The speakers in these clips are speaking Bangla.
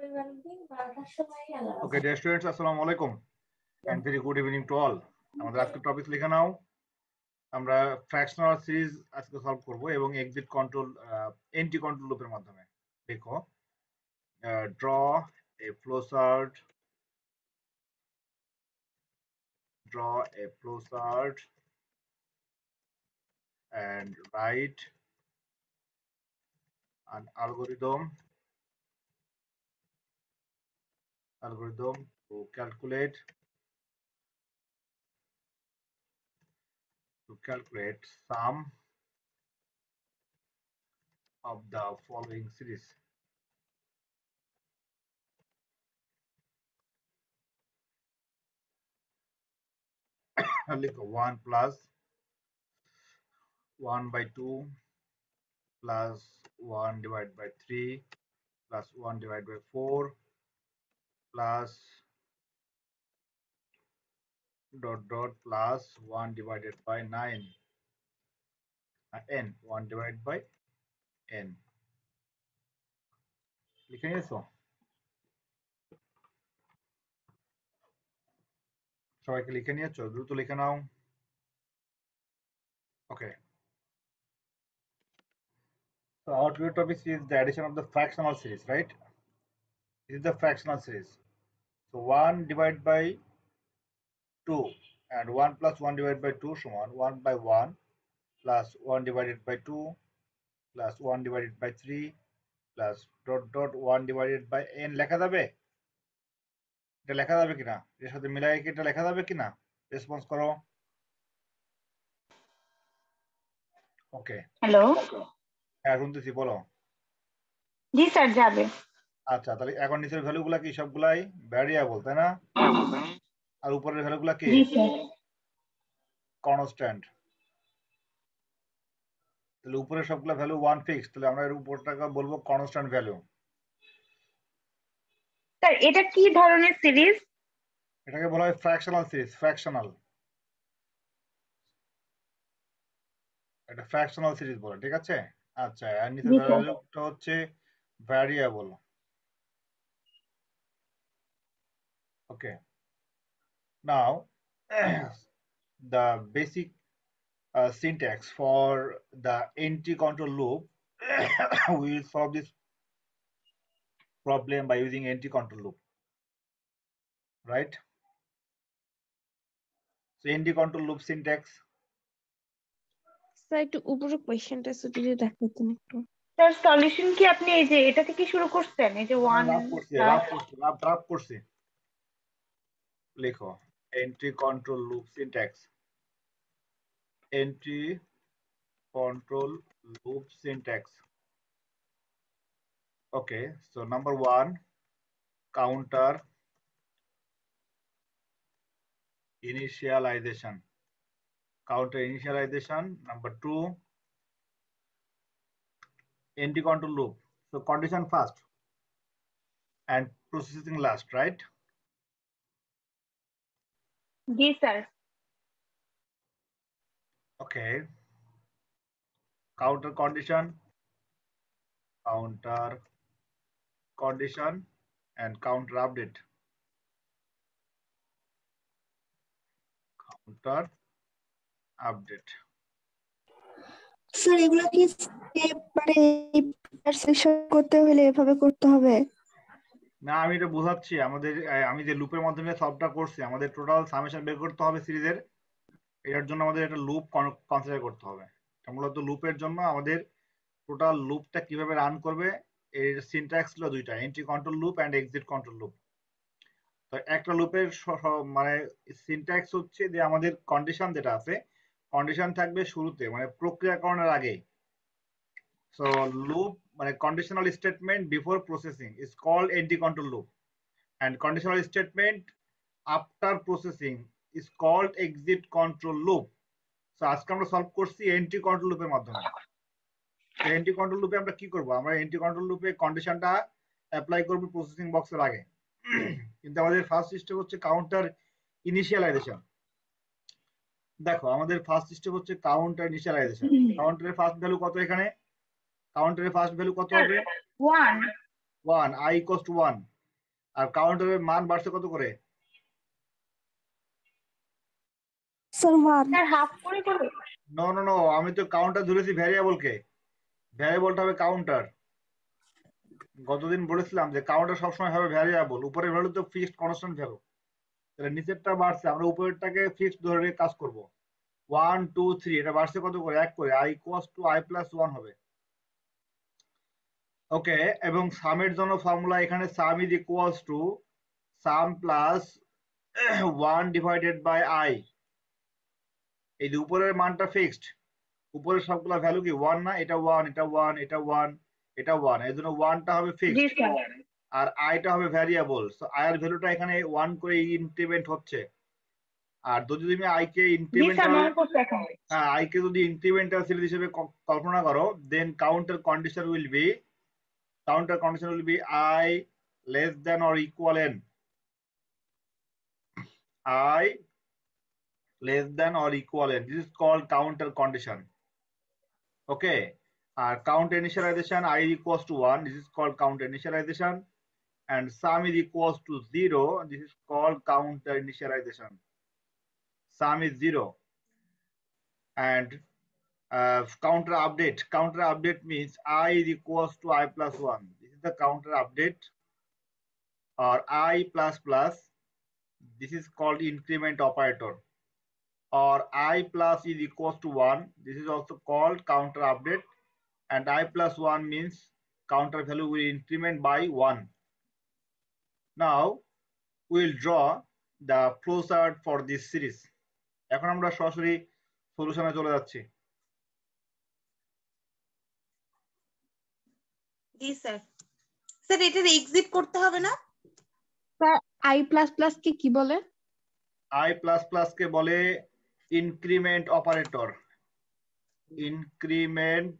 Okay, dear students, assalamu alaikum and very good evening to all. আমাদের আজকে টপিক লিখে নাও। আমরা ফ্র্যাকশনাল সিরিজ আজকে সলভ করব এবং এক্সিট কন্ট্রোল এন্টি কন্ট্রোল লুপের মাধ্যমে। দেখো, draw A flowchart, and write an algorithm to calculate sum of the following series. লিখো 1 plus 1 by 2 plus 1 divided by 3 plus 1 divided by 4 plus dot dot plus 1 divided by 9 n 1 divided by n. লিখে নিয়েছো? সবাইকে লিখে নিয়েছো? দ্রুত লিখে নাও। Okay. So our today topic is the addition of the fractional series, right? This is the fractional series. So 1 divided by 2 and 1 plus 1 divided by 2 সমান 1 by 1 plus 1 divided by 2 plus 1 divided by 3 plus dot dot 1 divided by n লেখা যাবে? এটা লেখা যাবে কিনা? এর সাথে মিলাই কি এটা লেখা যাবে কিনা? রেসপন্স করো। ওকে, হ্যালো, হ্যাঁ শুনতেছি, বলো। জি স্যার যাবে। আচ্ছা, তাহলে এখন নিচের ভ্যালুগুলা কি? সবগুলাই ভ্যারিয়েবল, তাই না? আর উপরের ভ্যালুগুলা কি? জি স্যার। কনস্ট্যান্ট। তাহলে উপরে সবগুলা ভ্যালু 1 ফিক্স, তাহলে আমরা এর উপরটাকে বলবো কনস্ট্যান্ট ভ্যালু। স্যার এটা কি ধরনের সিরিজ? এটাকে বলা হয় ফ্র্যাকশনাল সিরিজ। ফ্র্যাকশনাল, এটা ফ্র্যাকশনাল সিরিজ বলে, ঠিক আছে? আচ্ছা, আর নিচের ভ্যালুটা হচ্ছে variable. Okay, now the basic syntax for the NT control loop. We will solve this problem by using NT control loop, right? So NT control loop syntax. Sir একটু উপরে কোয়েশ্চেনটা যদি দেখাতেন একটু। স্যার সলিউশন কি আপনি এই যে এটা থেকে শুরু করছেন? এই যে 1 রাফ করছি। লিখো NT control loop syntax. NT control loop syntax. Okay, so number 1, counter initialization. Number 2, NT control loop. So condition first and processing last, right? G sir. Okay. Counter condition and counter update. Counter update. Sir এগুলো কি স্টেপ মানে সেকশন করতে হলে এভাবে করতে হবে? না, আমি এটা বোঝাচ্ছি। আমি যে লুপের মাধ্যমে সলভটা করছি, আমাদের টোটাল সামেশন বের করতে হবে সিরিজের। এটার জন্য আমাদের একটা লুপ কনসিডার করতে হবে। মূলত লুপের জন্য আমাদের টোটাল লুপটা কিভাবে রান করবে এর সিনট্যাক্স হলো দুইটা, entry control loop and exit control loop. তো একটা লুপের মানে সিনট্যাক্স হচ্ছে যে আমাদের কন্ডিশন যেটা আছে, কন্ডিশন থাকবে শুরুতে, মানে প্রক্রিয়াকরণের আগে। সো লুপ মানে conditional statement before processing is called entry control loop, and conditional statement after processing is called exit control loop. So আজকে আমরা সলভ করছি এন্ট্রি কন্ট্রোল লুপের মাধ্যমে। এন্ট্রি কন্ট্রোল লুপে আমরা কি করব? আমরা এন্ট্রি কন্ট্রোল লুপে কন্ডিশনটা অ্যাপ্লাই করব প্রসেসিং বক্সের আগে। কিন্তু আমাদের ফার্স্ট স্টেপ হচ্ছে কাউন্টার ইনিশিয়ালাইজেশন। দেখো, আমাদের ফার্স্ট স্টেপ হচ্ছে কাউন্টার ইনিশিয়ালাইজেশন। কাউন্টারের ফার্স্ট ভ্যালু কত? এখানে কাউন্টারের ফার্স্ট ভ্যালু কত হবে? 1 i equals to 1, আর কাউন্টারের মান বাড়ছে কত করে? স্যার 1। স্যার হাফ করে করে। নো নো নো, আমি তো কাউন্টার ধরেছি ভ্যারিয়েবলকে, ভ্যারিয়েবলটা হবে কাউন্টার। গতদিন বলেছিলাম যে কাউন্টার সবসময় হবে ভ্যারিয়েবল, উপরের ভ্যালু তো ফিক্সড কনস্ট্যান্ট ভ্যালু। তাহলে নিচেরটা বাড়ছে, আমরা উপরেরটাকে ফিক্সড ধরে কাজ করব। 1 2 3 এটা বাড়ছে কত করে? 1 করে। i equals to i plus 1 হবে। ওকে, এবং সামের জন্য ফর্মুলা এখানে sum is equals to sum plus 1 divided by i। এই যে উপরের মানটা ফিক্সড, উপরের সবগুলা ভ্যালু কি 1 না? এটা 1, এটা 1, এটা 1, এটা 1, এই জন্য 1টা হবে জি ফিক্সড স্যার। আর আইটা হবে ভ্যারিয়েবল। সো আই এর ভ্যালুটা এখানে 1 করে ইনক্রিমেন্ট হচ্ছে। আর যদি তুমি I K G sir, incremental, মনে করছে এখন। হ্যাঁ আই কে যদি ইনক্রিমেন্টাল সিরিজ হিসেবে কল্পনা করো, দেন counter condition will be I less than or equal n, I less than or equal n. This is called counter condition. Okay, count initialization I equals to 1, this is called counter initialization, and sum is equals to 0, this is called counter initialization. Sum is 0 and counter update means I is equals to I plus 1, this is the counter update, or I plus plus, this is called increment operator, or I plus is equals to 1, this is also called counter update, and I plus 1 means counter value will increment by 1. Now we'll draw the flowchart for this series. এখন আমরা সরাসরি সলিউশনে চলে যাচ্ছি। জি স্যার। স্যার এটার এক্সিট করতে হবে না? স্যার আই প্লাস প্লাস কে কি বলে? I plus plus কে বলে ইনক্রিমেন্ট অপারেটর, ইনক্রিমেন্ট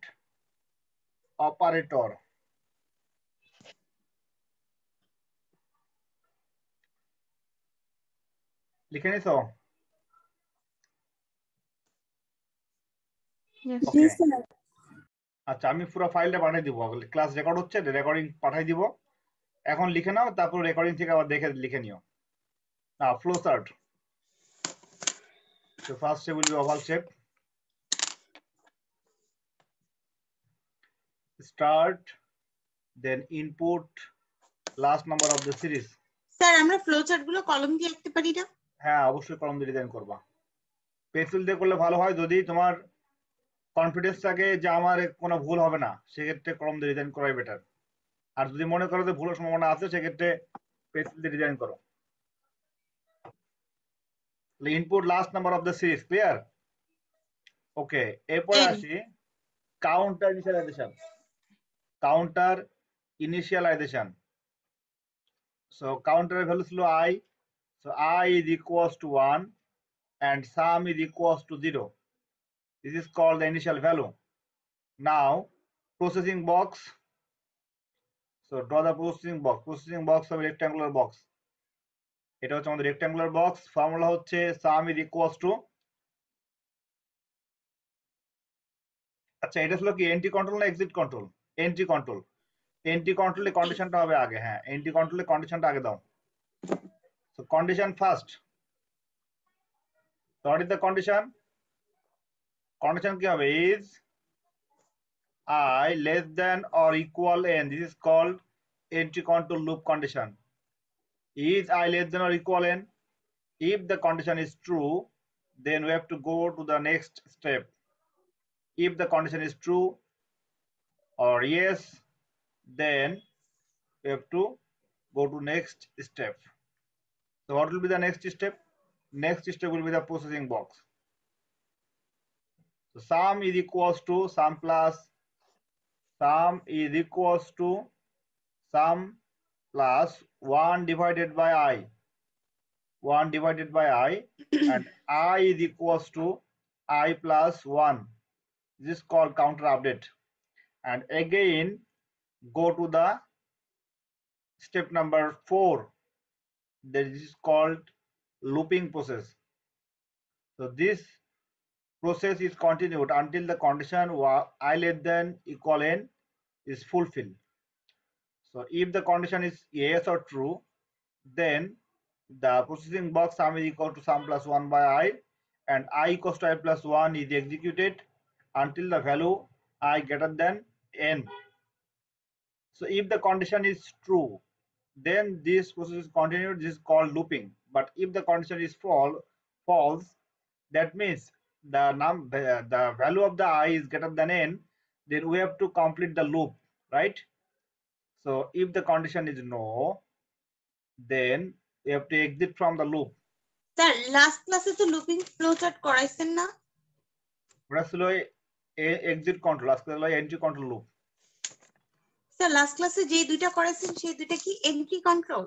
অপারেটর। লিখে নিছো? Yes. জি ওকে, স্যার। আচ্ছা আমি পুরো ফাইলটা পাঠিয়ে দিব, ক্লাস রেকর্ড হচ্ছে, রেকর্ডিং পাঠিয়ে দিব, এখন লিখে নাও, তারপর রেকর্ডিং থেকে আবার দেখে লিখে নিও। Now flow chart. So first shape will be oval shape. Start, then input, last number of the series. Sir আমরা ফ্লো চার্ট গুলো কলম দিয়ে আঁকতে পারি না? হ্যাঁ অবশ্যই কলম দিয়ে ডিজাইন করবা, পেন্সিল দিয়ে করলে ভালো হয়। যদি তোমার কনফিডেন্স থাকে যে আমার কোনো ভুল হবে না, সেক্ষেত্রে কলম দিয়ে ডিজাইন করাই বেটার। আর যদি মনে করো যে ভুলের সম্ভাবনা আছে, সেক্ষেত্রে পেন্সিল দিয়ে ডিজাইন করো। Input last number of the series, clear? Okay, এরপরে আসি counter initialization. Counter initialization, so counter value ছিল I, so I is equals to 1 and sum is equals to 0, this is called the initial value. Now processing box, so draw the processing box হবে rectangular box, এটা হচ্ছে আমাদের rectangular box, ফর্মুলা হচ্ছে sum is equals to, আচ্ছা এটা ছিল কি এন্ট্রি কন্ট্রোল না exit control? Entry control, entry কন্ট্রোলে কন্ডিশনটা হবে আগে, হ্যাঁ এন্ট্রি কন্ট্রোলে কন্ডিশনটা আগে দাও। So condition first, so what is the condition? Condition কি হবে? Is I less than or equal n, this is called entry control loop condition. Is I less than or equal n? If the condition is true, then we have to go to the next step. If the condition is true or yes, then we have to go to next step. So what will be the next step? Next step will be the processing box. So sum is equals to sum plus, sum is equals to sum plus 1 divided by I, 1 divided by I, and I is equals to I plus 1, this is called counter update. And again go to the step number 4, that is called looping process. So this process is continued until the condition I less than equal n is fulfilled. So if the condition is yes or true, then the processing box sum is equal to sum plus 1 by I, and I equals to I plus 1 is executed until the value I greater than n. So if the condition is true, then this process is continued. This is called looping. But if the condition is false, that means the value of the I is greater than n, then we have to complete the loop, right? So if the condition is no, then we have to exit from the loop. Sir last ক্লাসে তো লুপিং ফ্লোচার্ট করাইছেন না? ওটা ছিল এক্সিট কন্ট্রোল, আজকে হলো entry control loop. Sir last ক্লাসে যে দুইটা করাইছেন সেই দুইটা কি এন্ট্রি কন্ট্রোল?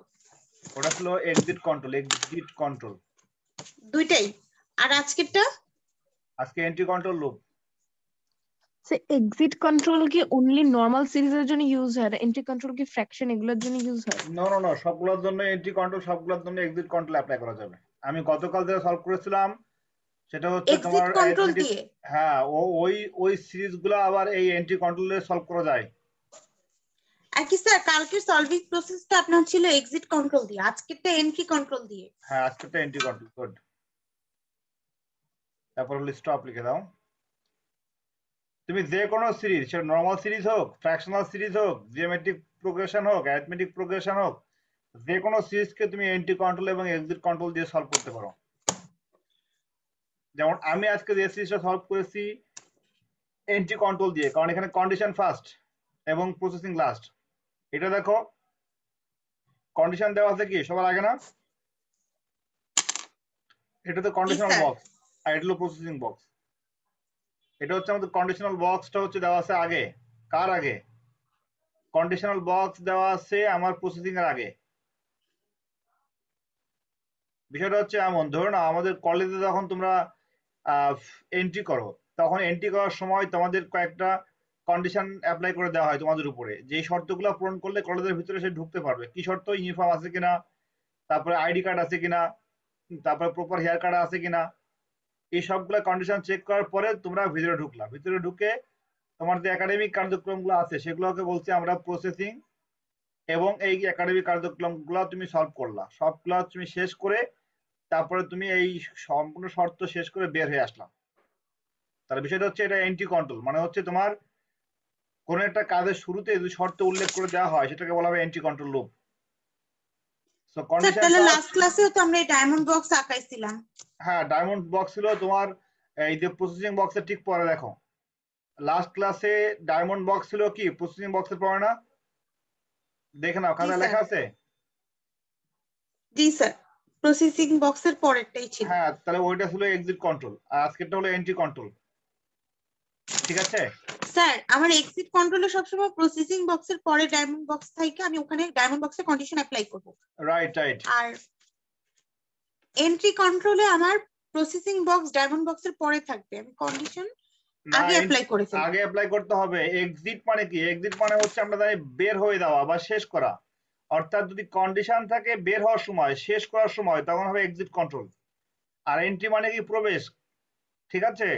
ওটা ছিল এক্সিট কন্ট্রোল দুইটাই। আর আজকেরটা আজকে এন্ট্রি কন্ট্রোল লুপ। সে এক্সিট কন্ট্রোল কি অনলি নরমাল সিরিজের জন্য ইউজ হয়, এন্ট্রি কন্ট্রোল কি ফ্র্যাকশন এগুলোর জন্য ইউজ হয়? নো, সবগুলোর জন্য এন্ট্রি কন্ট্রোল, সবগুলোর জন্য এক্সিট কন্ট্রোল অ্যাপ্লাই করা যাবে। আমি গতকাল যেটা সলভ করেছিলাম সেটা হচ্ছে তোমার এক্সিট কন্ট্রোল অ্যারিথমেটিক। দিয়ে? হ্যাঁ, ওই সিরিজগুলো আবার এই এন্ট্রি কন্ট্রোলে সলভ করা যায়। আর কি স্যার কালকের সলভিং প্রসেসটা আপনার ছিল এক্সিট কন্ট্রোল দিয়ে, আজকেরটা এন্ট্রি কন্ট্রোল দিয়ে? হ্যাঁ, আজকেরটা এন্ট্রি কন্ট্রোল। গুড। তারপর হলো স্টপ লিখে দাও। তুমি যে কোনো সিরিজ, সেটা নর্মাল সিরিজ হোক, ফ্র্যাকশনাল সিরিজ হোক, জিওমেট্রিক প্রোগ্রেশন হোক, অ্যারিথমেটিক প্রোগ্রেশন হোক, যে কোনো সিরিজকে তুমি এন্ট্রি কন্ট্রোল এবং এক্সিট কন্ট্রোল দিয়ে সলভ করতে পারো। যেমন আমি আজকে যে সিরিজটা সলভ করেছি এন্ট্রি কন্ট্রোল দিয়ে, কারণ এখানে কন্ডিশন ফার্স্ট এবং প্রসেসিং লাস্ট। এটা দেখো কন্ডিশন দেওয়া আছে কি সবার আগে না? এটা তো কন্ডিশনাল বক্স, আর এটা হলো প্রসেসিং বক্স। এটা হচ্ছে আমাদের কন্ডিশনাল বক্সটা হচ্ছে দেওয়া আছে আগে। কার আগে? কন্ডিশনাল বক্স দেওয়া আছে আমার প্রসেসিং এর আগে। বিষয়টা হচ্ছে এমন, ধরো না আমাদের কলেজে যখন তোমরা এন্ট্রি করো, তখন এন্ট্রি করার সময় তোমাদের কয়েকটা কন্ডিশন অ্যাপ্লাই করে দেওয়া হয় তোমাদের উপরে, যে শর্তগুলো পূরণ করলে কলেজের ভিতরে সে ঢুকতে পারবে। কি শর্ত? ইউনিফর্ম আছে কিনা, তারপরে আইডি কার্ড আছে কিনা, তারপরে প্রপার হেয়ার কার্ড আছে কিনা, এই সবগুলো কন্ডিশন চেক করার পরে তোমরা ভিতরে ঢুকলা। ভিতরে ঢুকে তোমার যে একাডেমিক কার্যক্রমগুলো আছে সেগুলোকে বলছি আমরা প্রসেসিং, এবং এই একাডেমিক কার্যক্রমগুলো তুমি সলভ করলা। সবগুলো তুমি শেষ করে তারপরে তুমি এই সম্পূর্ণ শর্ত শেষ করে বের হয়ে আসলাম। তাহলে বিষয়টা হচ্ছে এটা এন্ট্রি কন্ট্রোল, মানে হচ্ছে তোমার কোন একটা কাজের শুরুতে যদি শর্ত উল্লেখ করে দেওয়া হয় সেটাকে বলা হবে entry control loop. So condition তাহলে লাস্ট ক্লাসেও তো আমরা এই ডায়মন্ড বক্স আঁকাইছিলাম। হ্যাঁ, ডায়মন্ড বক্স ছিল তোমার এই যে প্রসেসিং বক্সের ঠিক পরে। দেখো লাস্ট ক্লাসে ডায়মন্ড বক্স ছিল কি প্রসেসিং বক্সের পরে না? দেখে নাও, খাতায় লেখা আছে। জি স্যার, প্রসেসিং বক্সের পরেরটাই ছিল। হ্যাঁ, তাহলে ওইটা ছিল এক্সিট কন্ট্রোল, আর আজকেরটা হলো এন্ট্রি কন্ট্রোল। ঠিক আছে স্যার, আমার এক্সিট কন্ট্রোলে সবসময় প্রসেসিং বক্সের পরে ডায়মন্ড বক্স থাকে, আমি ওখানে ডায়মন্ড বক্সে কন্ডিশন অ্যাপ্লাই করব। রাইট। আর এন্ট্রি কন্ট্রোলে আমার প্রসেসিং বক্স ডায়মন্ড বক্সের পরে থাকবে, আমি কন্ডিশন আগে অ্যাপ্লাই করে ফেলব। আগে অ্যাপ্লাই করতে হবে। এক্সিট মানে কি? এক্সিট মানে হচ্ছে আমরা জানি বের হয়ে যাওয়া বা শেষ করা। অর্থাৎ যদি কন্ডিশন থাকে বের হওয়ার সময়, শেষ করার সময়, তখন হবে এক্সিট কন্ট্রোল। আর এন্ট্রি মানে কি? প্রবেশ। ঠিক আছে,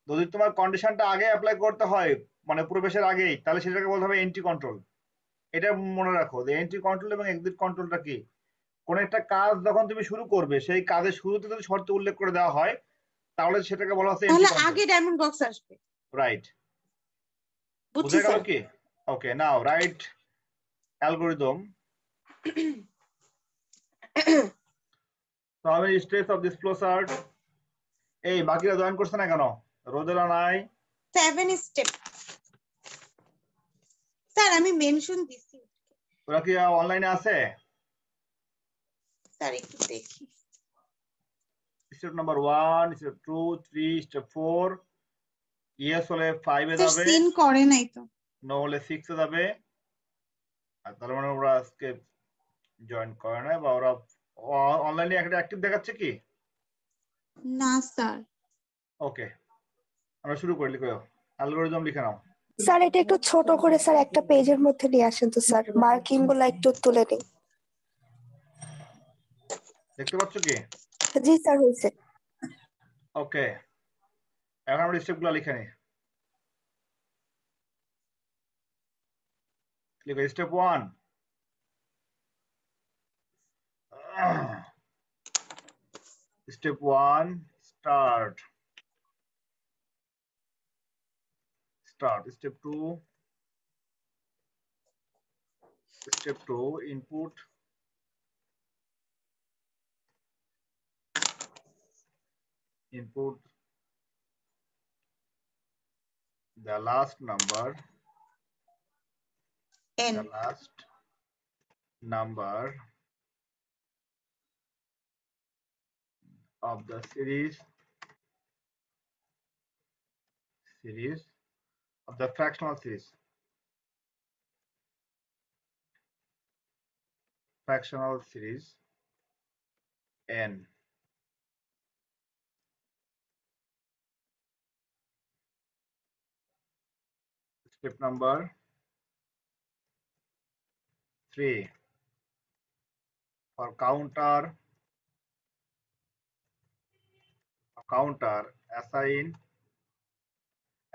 যদি তোমার কন্ডিশনটা আগে অ্যাপ্লাই করতে হয় মানে প্রবেশের আগেই, তাহলে সেটাকে বলতে হবে এন্ট্রি কন্ট্রোল। এটা মনে রাখো যে এন্ট্রি কন্ট্রোল এবং এক্সিট কন্ট্রোলটা কি। কোন একটা কাজ যখন তুমি শুরু করবে সেই কাজের শুরুতে যদি শর্ত উল্লেখ করে দেওয়া হয় তাহলে সেটাকে বলা হচ্ছে এন্ট্রি তাহলে কন্ট্রোল। আগে ডায়মন্ড বক্স আসবে। রাইট, বুঝছি বুঝে গেল স্যার। কি? Okay, now write algorithm. So how many steps of this flow chart? এই বাকিরা জয়েন করছে না কেন? রোদেলা নাই? 7 স্টেপ স্যার, আমি মেনশন দিছি। ওরা কি অনলাইনে আছে? স্যার একটু দেখি। Step number 1, step 2, 3, step 4। Yes হলে 5 এ স্যার যাবে, সিন করে নাই তো। নো হলে 6 এ যাবে। আর তার মানে ওরা আজকে জয়েন করে না, বা ওরা অনলাইনে একটা অ্যাক্টিভ দেখাচ্ছে কি? না স্যার। ওকে, আমরা শুরু করি। লিখো, অ্যালগরিদম লিখে নাও। স্যার এটা একটু ছোট করে স্যার একটা পেজের মধ্যে নিয়ে আসেন তো স্যার, মার্কিং গুলো একটু তুলে নিন। দেখতে পাচ্ছ কি? জি স্যার, হয়েছে। ওকে, এখন আমরা স্টেপগুলো লিখে নিই। লিখো step 1, Step 1, start. Step 2, input. The last number. N. The last number of the series of the fractional series. N. Step number 3, for counter,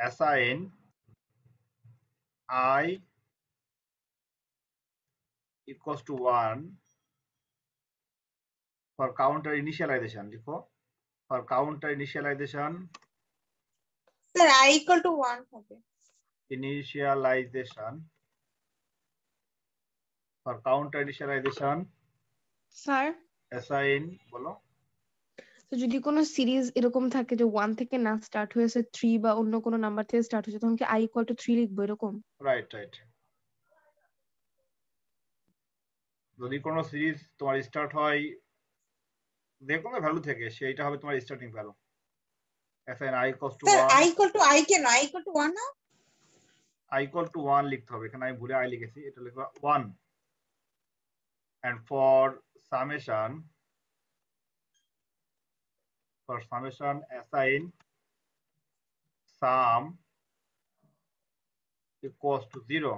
assign I equals to 1 for counter initialization. For counter initialization, Sir, I equal to 1 হবে। for counter initialization sir assign বলো। তো যদি কোনো সিরিজ এরকম থাকে যে 1 থেকে না স্টার্ট হয়েছে 3 বা অন্য কোনো নাম্বার থেকে স্টার্ট হয়েছে তখন কি i ইকুয়াল টু 3 লিখবো এরকম? রাইট। যদি কোনো সিরিজ তোমার স্টার্ট হয় যে কোনো ভ্যালু থেকে, সেইটা হবে তোমার starting value. assign I equals to sir 1, I equal to I কেন? I equal to 1 না? I equal to 1 লিখতে হবে। এখানে আমি ভুলে I লিখেছি, এটা লিখবা 1। and for summation assign sum equals to 0.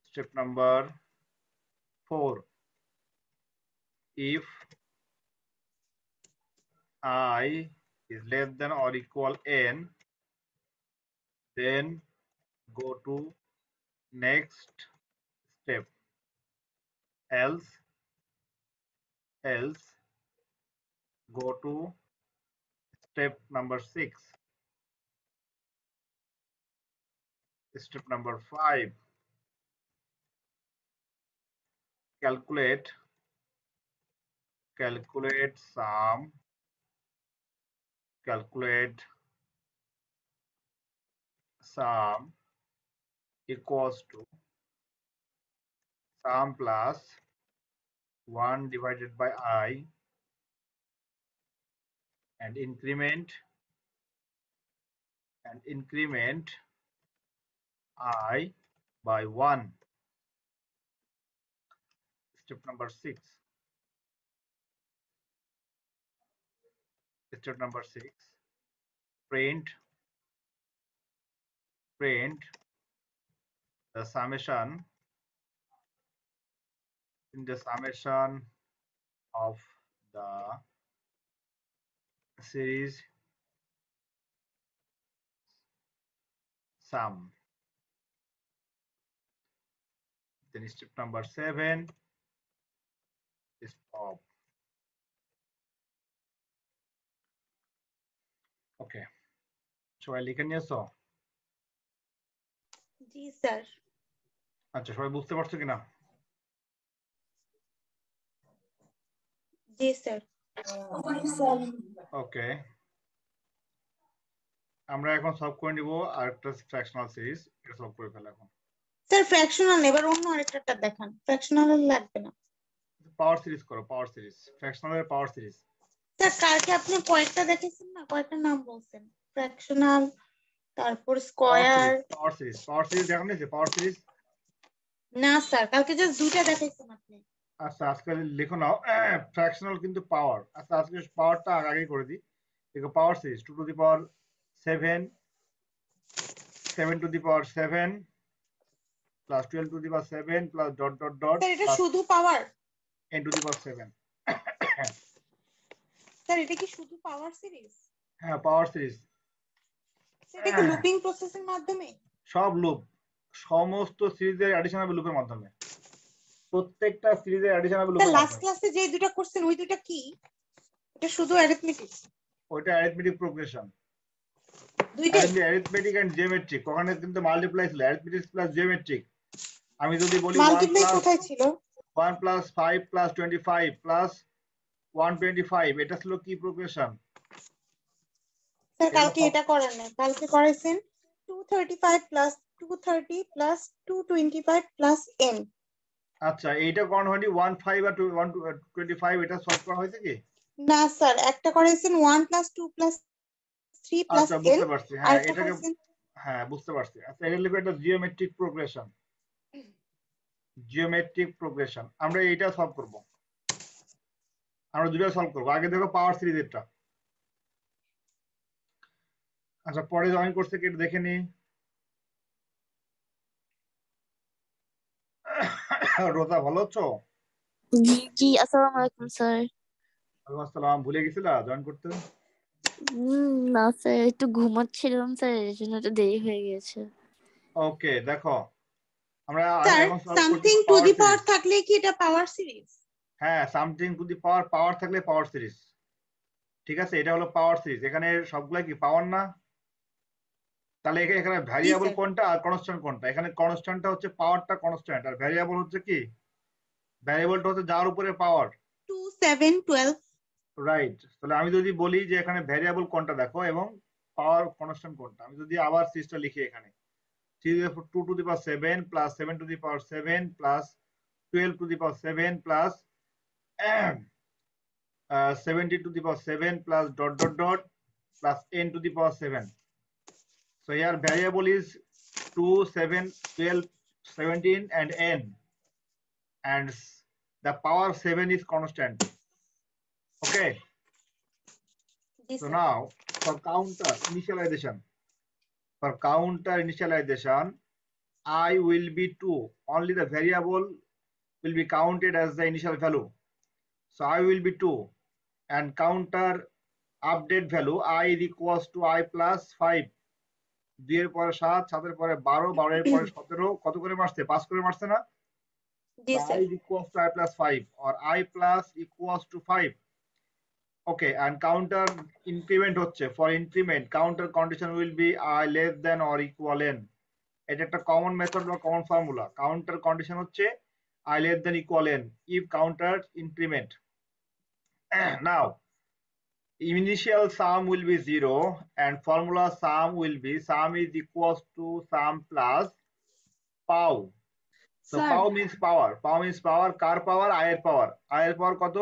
Step number 4, if I is less than or equal n, then go to next step. Else go to step number 6. Step number 5, calculate sum equals to sum plus 1 divided by I and increment I by 1. Step number 6. Print the summation of the series sum. Then step number 7 is stop. ওকে, সবাই লিখে নিয়েছো? জি স্যার। আচ্ছা, সবাই বুঝতে পারছো কিনা? জি স্যার। ওকে, আমরা এখন সলভ করে নিব আরেকটা ফ্র্যাকশনাল সিরিজ। এটা সলভ করে ফেলা এখন। স্যার ফ্র্যাকশনাল এবার অন্য আরেকটা দেখান, ফ্র্যাকশনাল লাগবে না। পাওয়ার সিরিজ করো, পাওয়ার সিরিজ, ফ্র্যাকশনালের পাওয়ার সিরিজ। স্যার কালকে আপনি কয়েকটা দেখেছেন না, কয়েকটা নাম বলছেন, ফ্র্যাকশনাল, তারপর স্কয়ার। পাওয়ার সিরিজ দেখানো হয়েছে? পাওয়ার সিরিজ না স্যার, কালকে জাস্ট দুইটা দেখাইছেন আপনি। আচ্ছা, আজকে লিখো নাও ফ্র্যাকশনাল কিন্তু পাওয়ার। আচ্ছা, আজকে পাওয়ারটা আগে করে দিই। দেখো, power series 2 two the power 7, 7 two the power 7 plus 12 two the power 7 plus dot dot dot sir এটা শুধু পাওয়ার? n to the power 7। Sir এটা কি শুধু পাওয়ার সিরিজ? হ্যাঁ, পাওয়ার সিরিজ। সেটা কি লুপিং প্রসেসের মাধ্যমে? সব লুপ, সমস্ত সিরিজের অ্যাডিশন হবে লুপের মাধ্যমে। প্রত্যেকটা সিরিজের অ্যাডিশন হবে স্যার লুপের লাস্ট মাধ্যমে। ক্লাসে যে দুটো করছেন ওই দুটো কি? এটা শুধু অ্যারিথমেটিক। ওইটা অ্যারিথমেটিক প্রোগ্রেশন, দুইটাই অ্যারিথমেটিক এন্ড জিওমেট্রিক। ওখানে কিন্তু মাল্টিপ্লাই ছিল, অ্যারিথমেটিক প্লাস জিওমেট্রিক। আমি যদি বলি 1 মাল্টিপ্লাই কোথায় ছিল? প্লাস 5 প্লাস 25 প্লাস 125, এটা ছিল কি প্রোগ্রেশন? স্যার এটা কালকে এটা করেন না, কালকে করেছেন 235 প্লাস 230 প্লাস 225 প্লাস n। আচ্ছা, এইটা কোন হয়নি 15 আর 125, এটা সলভ করা হয়েছে কি? না স্যার, একটা করেছেন 1 প্লাস 2 প্লাস 3 প্লাস আচ্ছা, n, বুঝতে পারছি। আর হ্যাঁ, একটা এটাকে, করেছেন হ্যাঁ বুঝতে পারছি। আচ্ছা, এটা লিখে একটা জিওমেট্রিক প্রোগ্রেশন। জিওমেট্রিক প্রোগ্রেশন আমরা এইটা সলভ করব। আমরা দুটো সলভ করব। আগে দেখো পাওয়ার সিরিজেরটা। আচ্ছা, পরে জয়েন করছে কি একটু দেখে নি। রোজা ভালো আছো? জি জি, আসসালামু আলাইকুম স্যার। ওয়ালাইকুম আসসালাম। ভুলে গেছিলা জয়েন করতে? না স্যার, একটু ঘুমাচ্ছিলাম স্যার, এর জন্য একটু দেরি হয়ে গেছে। ওকে, দেখো আমরা স্যার এখন সলভ করছি something to power the power series. থাকলে কি এটা পাওয়ার সিরিজ? হ্যাঁ, সামথিং টু দি পাওয়ার, পাওয়ার থাকলে পাওয়ার সিরিজ। ঠিক আছে, এটা হলো পাওয়ার সিরিজ। এখানে সবগুলা কি পাওয়ার না? তাহলে এখানে জি ভ্যারিয়েবল স্যার। কোনটা আর কনস্ট্যান্ট কোনটা? এখানে কনস্ট্যান্টটা হচ্ছে পাওয়ারটা কনস্ট্যান্ট, আর ভ্যারিয়েবল হচ্ছে কি? ভ্যারিয়েবলটা হচ্ছে যার উপরে পাওয়ার। 2 7 12। রাইট। তাহলে আমি যদি বলি যে এখানে ভ্যারিয়েবল কোনটা দেখো এবং পাওয়ার কনস্ট্যান্ট কোনটা, আমি যদি আবার সিরিজটা লিখি এখানে 2 two the power 7 plus 7 two the power 7 plus 12 two the power 7 plus 70 to the power 7 plus dot dot dot plus n to the power 7. So here variable is 2, 7, 12, 17 and n, and the power 7 is constant. Okay. G So sir. now for counter initialization, I will be 2. Only the variable will be counted as the initial value. So I will be 2, and counter update value I is equals to I plus 5. 2 এর পরে 7, 7 এর পরে 12, 12 এর পরে 17, কত করে মারছে? 5 করে মারছে না? জি So I sir. is equals to I plus 5 or I plus equals to 5. Okay, and counter increment হচ্ছে, for increment counter condition will be I less than or equal n. এটা একটা কমন মেথড বা কমন ফর্মুলা। কাউন্টার কন্ডিশন হচ্ছে I less than equal n if counter increment. Now initial sum will be 0 and formula sum will be sum is equals to sum plus pow. So sir pow means power. Pow means power. Car power? I এর পাওয়ার। I এর পাওয়ার কত?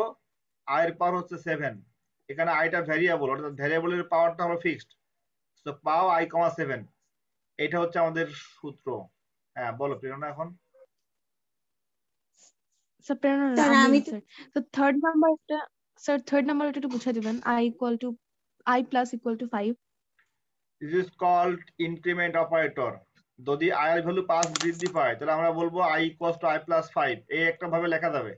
I এর পাওয়ার হচ্ছে 7। এখানে I টা ভ্যারিয়েবল, অর্থাৎ ভ্যারিয়েবলের পাওয়ারটা হলো ফিক্সড। সো পাও I, 7। এটা হচ্ছে আমাদের সূত্র। হ্যাঁ বলো প্রেরণা এখন। স্যার প্রেরণা স্যার আমি আমি স্যার তো থার্ড নাম্বারটা একটু বুঝিয়ে দিবেন। I plus equal to 5. This is called increment operator. যদি I এর ভ্যালু 5 বৃদ্ধি পায় তাহলে আমরা বলবো I equals to I plus 5, এই একটা ভাবে লেখা যাবে।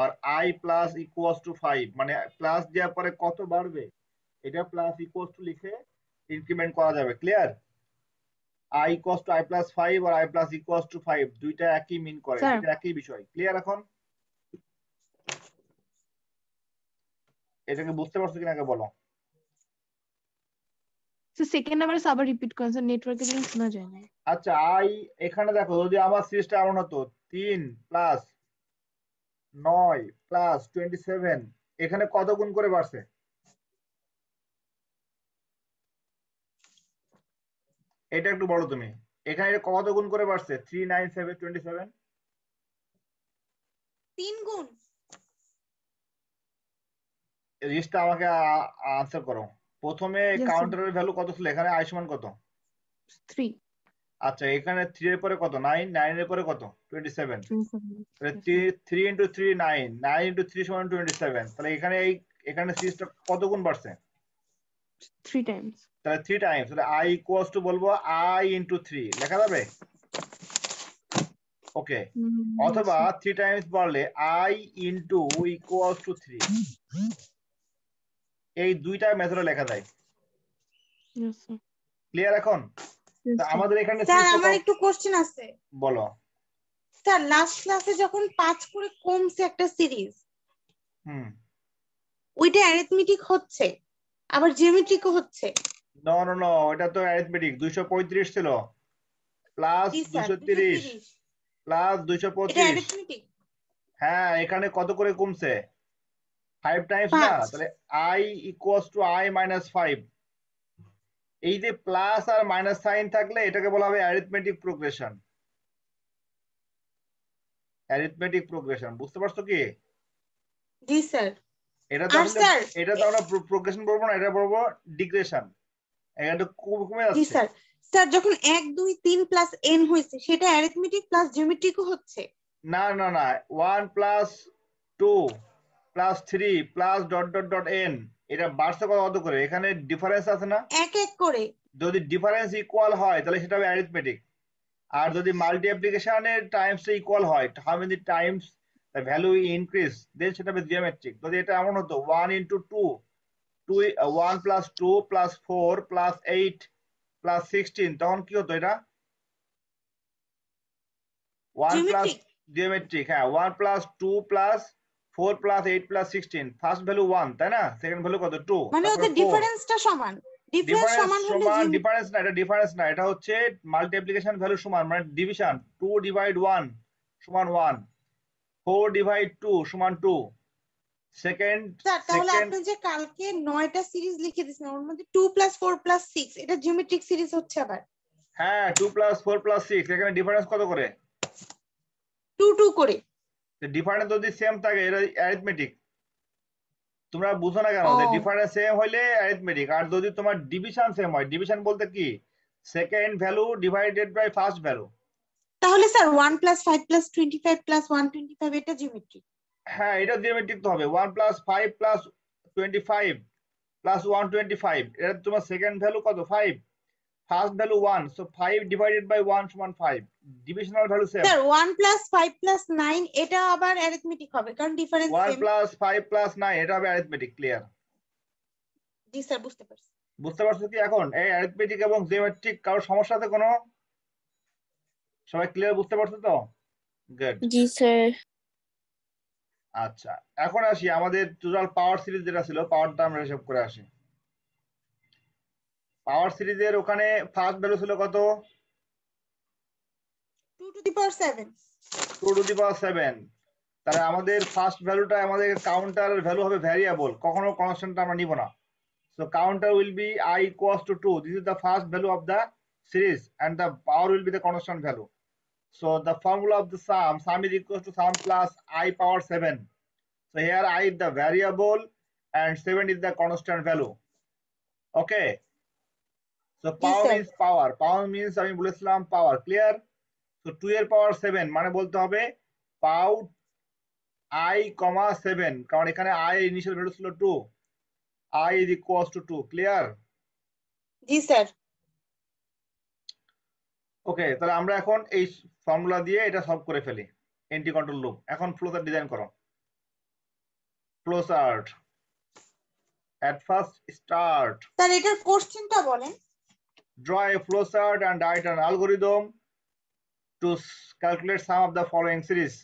আর I plus equals to 5 মানে প্লাস দেওয়ার পরে কত বাড়বে এটা প্লাস ইকুয়ালস টু লিখে ইনক্রিমেন্ট করা যাবে। Clear? I equals to I plus 5 or I plus equals to 5 দুইটা একই মিন করে, স্যার দুইটা একই বিষয়। ক্লিয়ার এখন? এটাকে বুঝতে পারছো কিনা আগে বলো। সেকেন্ড নাম্বার আবার রিপিট করেন স্যার, নেটওয়ার্কের জন্য শোনা যায় না। আচ্ছা, I এখানে দেখো যদি আমার সিরিজটা এমন হতো 3 প্লাস 9 প্লাস 27, এখানে কত গুণ করে বাড়ছে? এটা একটু বলো তুমি। এখানে এটা কত গুণ করে বাড়ছে? 3, 9, 7, 27। 3 গুণ। জিনিসটা আমাকে আনসার করো। প্রথমে Yes, sir. কাউন্টারের ভ্যালু কত ছিল? এখানে I সমান কত? 3. আচ্ছা, এখানে 3 এর পরে কত? 9, 9 এর পরে কত? 27। 27. তাহলে Yes, sir. 3 into 3 9, 9 into 3 সমান 27। তাহলে এখানে সিরিজটা কত গুণ বাড়ছে? 3 times. তাহলে 3 টাইমস। তাহলে I equals to বলবো I into 3 লেখা যাবে? ওকে। Yes, অথবা sir. 3 টাইমস বাড়লে I into equals to 3, এই দুইটা মেথডে লেখা যায়। Yes, sir. ক্লিয়ার এখন? Yes, তা sir. আমাদের এখানে স্যার সিরিজটা আমার একটু কোশ্চেন আছে। বলো। স্যার লাস্ট ক্লাসে যখন 5 করে কমছে একটা সিরিজ, হুম ওইটা অ্যারিথমেটিক হচ্ছে, আবার জিওমেট্রিকও হচ্ছে। নো নো নো, এটা তো অ্যারিথমেটিক। 235 ছিল প্লাস জি স্যার 230 230, প্লাস এটা 225। অ্যারিথমেটিক। হ্যাঁ, এখানে কত করে কমছে? 5 টাইমস না, 5। তাহলে i equals to i minus 5। এই যে প্লাস আর মাইনাস সাইন থাকলে এটাকে বলা হবে অ্যারিথমেটিক প্রোগ্রেশন। অ্যারিথমেটিক প্রোগ্রেশন, বুঝতে পারছো কি? জি স্যার। এটা তো আর আসলে স্যার এটা তো আমরা প্রোগ্রেশন বলবো না, এটা বলবো ডিগ্রেশন। এখানে কমে জি যাচ্ছে। স্যার। স্যার যখন 1 2 3 প্লাস n হয়েছে, সেটা অ্যারিথমেটিক প্লাস জিওমেট্রিকও হচ্ছে। না না না, 1 plus 2 plus 3 plus dot dot dot N, এটা বাড়ছে কত করে? এখানে ডিফারেন্স আছে না? এক এক করে। যদি ডিফারেন্স ইকুয়াল হয় তাহলে সেটা হবে অ্যারিথমেটিক। আর যদি মাল্টিপ্লিকেশনের টাইমস ইকুয়াল হয়, how many times the value increase, then সেটা হবে জিওমেট্রিক। যদি এটা এমন হতো 1 into 2, 1 plus 2 plus 4 plus 8 plus 16, তখন কি হতো? এটা 1 প্লাস জিওমেট্রিক। জিওমেট্রিক। হ্যাঁ, 1 plus 2 plus 4 plus 8 plus 16, first value 1, তাই না? সেকেন্ড ভ্যালু কত? 2, মানে তারপরে ওদের 4। ডিফারেন্সটা সমান। ডিফারেন্স ডিফারেন্স সমান হলে সমান, ডিফারেন্স না, এটা ডিফারেন্স না, এটা হচ্ছে মাল্টিপ্লিকেশন ভ্যালু সমান, মানে ডিভিশন। 2 ডিভাইড 1 সমান 1, 4 ডিভাইড 2 সমান 2। সেকেন্ড স্যার তাহলে সেকেন্ড আপনি যে কালকে 9টা সিরিজ লিখে দিয়েছেন, ওর মধ্যে 2 প্লাস 4 প্লাস 6, এটা জিওমেট্রিক সিরিজ হচ্ছে আবার। হ্যাঁ, 2 প্লাস 4 প্লাস 6, এখানে ডিফারেন্স কত করে? 2 2 করে। ডিফারেন্স যদি সেম থাকে এটা অ্যারিথমেটিক। তোমরা বুঝো না কেন? ও যে ডিফারেন্স সেম হইলে অ্যারিথমেটিক, আর যদি তোমার ডিভিশন সেম হয়, ডিভিশন বলতে কি? Second value divided by first value. তাহলে স্যার 1 প্লাস 5 প্লাস 25 প্লাস 125, এটা জিওমেট্রিক। হ্যাঁ, এটা জিওমেট্রিক তো হবে। 1 প্লাস 5 প্লাস 25 প্লাস 125, এটা তোমার সেকেন্ড ভ্যালু কত? 5, first value 1, so 5 divided by 1 সমান 5। Divisional value same. Sir 1 plus 5 plus 9, এটা আবার অ্যারিথমেটিক হবে কারণ ডিফারেন্স 1 সেম। প্লাস 5 প্লাস 9, এটা হবে অ্যারিথমেটিক। ক্লিয়ার? জি স্যার বুঝতে পারছি। বুঝতে পারছো কি এখন? এই অ্যারিথমেটিক এবং জিওমেট্রিক কারোর সমস্যা আছে কোনো? সবাই ক্লিয়ার বুঝতে পারছো তো? গুড। জি স্যার। আচ্ছা, এখন আসি আমাদের টোটাল পাওয়ার সিরিজ যেটা ছিল, পাওয়ারটা আমরা হিসাব করে আসি। পাওয়ার সিরিজের ওখানে ফার্স্ট ভ্যালু ছিল কত? 2 two the power 7। 2 two the পাওয়ার 7। তাহলে আমাদের ফার্স্ট ভ্যালুটা, আমাদের কাউন্টার ভ্যালু হবে ভ্যারিয়েবল, কখনো কনস্ট্যান্ট আমরা নিব না। So counter will be I equals to 2. This is the first value of the series, and the power will be the constant value. So the formula of the sum is equals to sum plus I power 7. So here I is the variable and 7 is the constant value. Okay. So G power sir. means power. Power means আমি বলেছিলাম power. Clear? So 2 এর power 7 মানে বলতে হবে pow I, 7, কারণ এখানে I ইনিশিয়াল ভ্যালু ছিল 2. I is equals to 2. Clear? জি স্যার। ওকে, তাহলে আমরা এখন এই ফর্মুলা দিয়ে এটা সলভ করে ফেলি। Anti control loop. এখন ফ্লোচার্ট ডিজাইন করো। Flowchart. At first start, sir এটার কোশ্চেনটা বলেন। draw a flowchart and write an algorithm to calculate sum of the following series.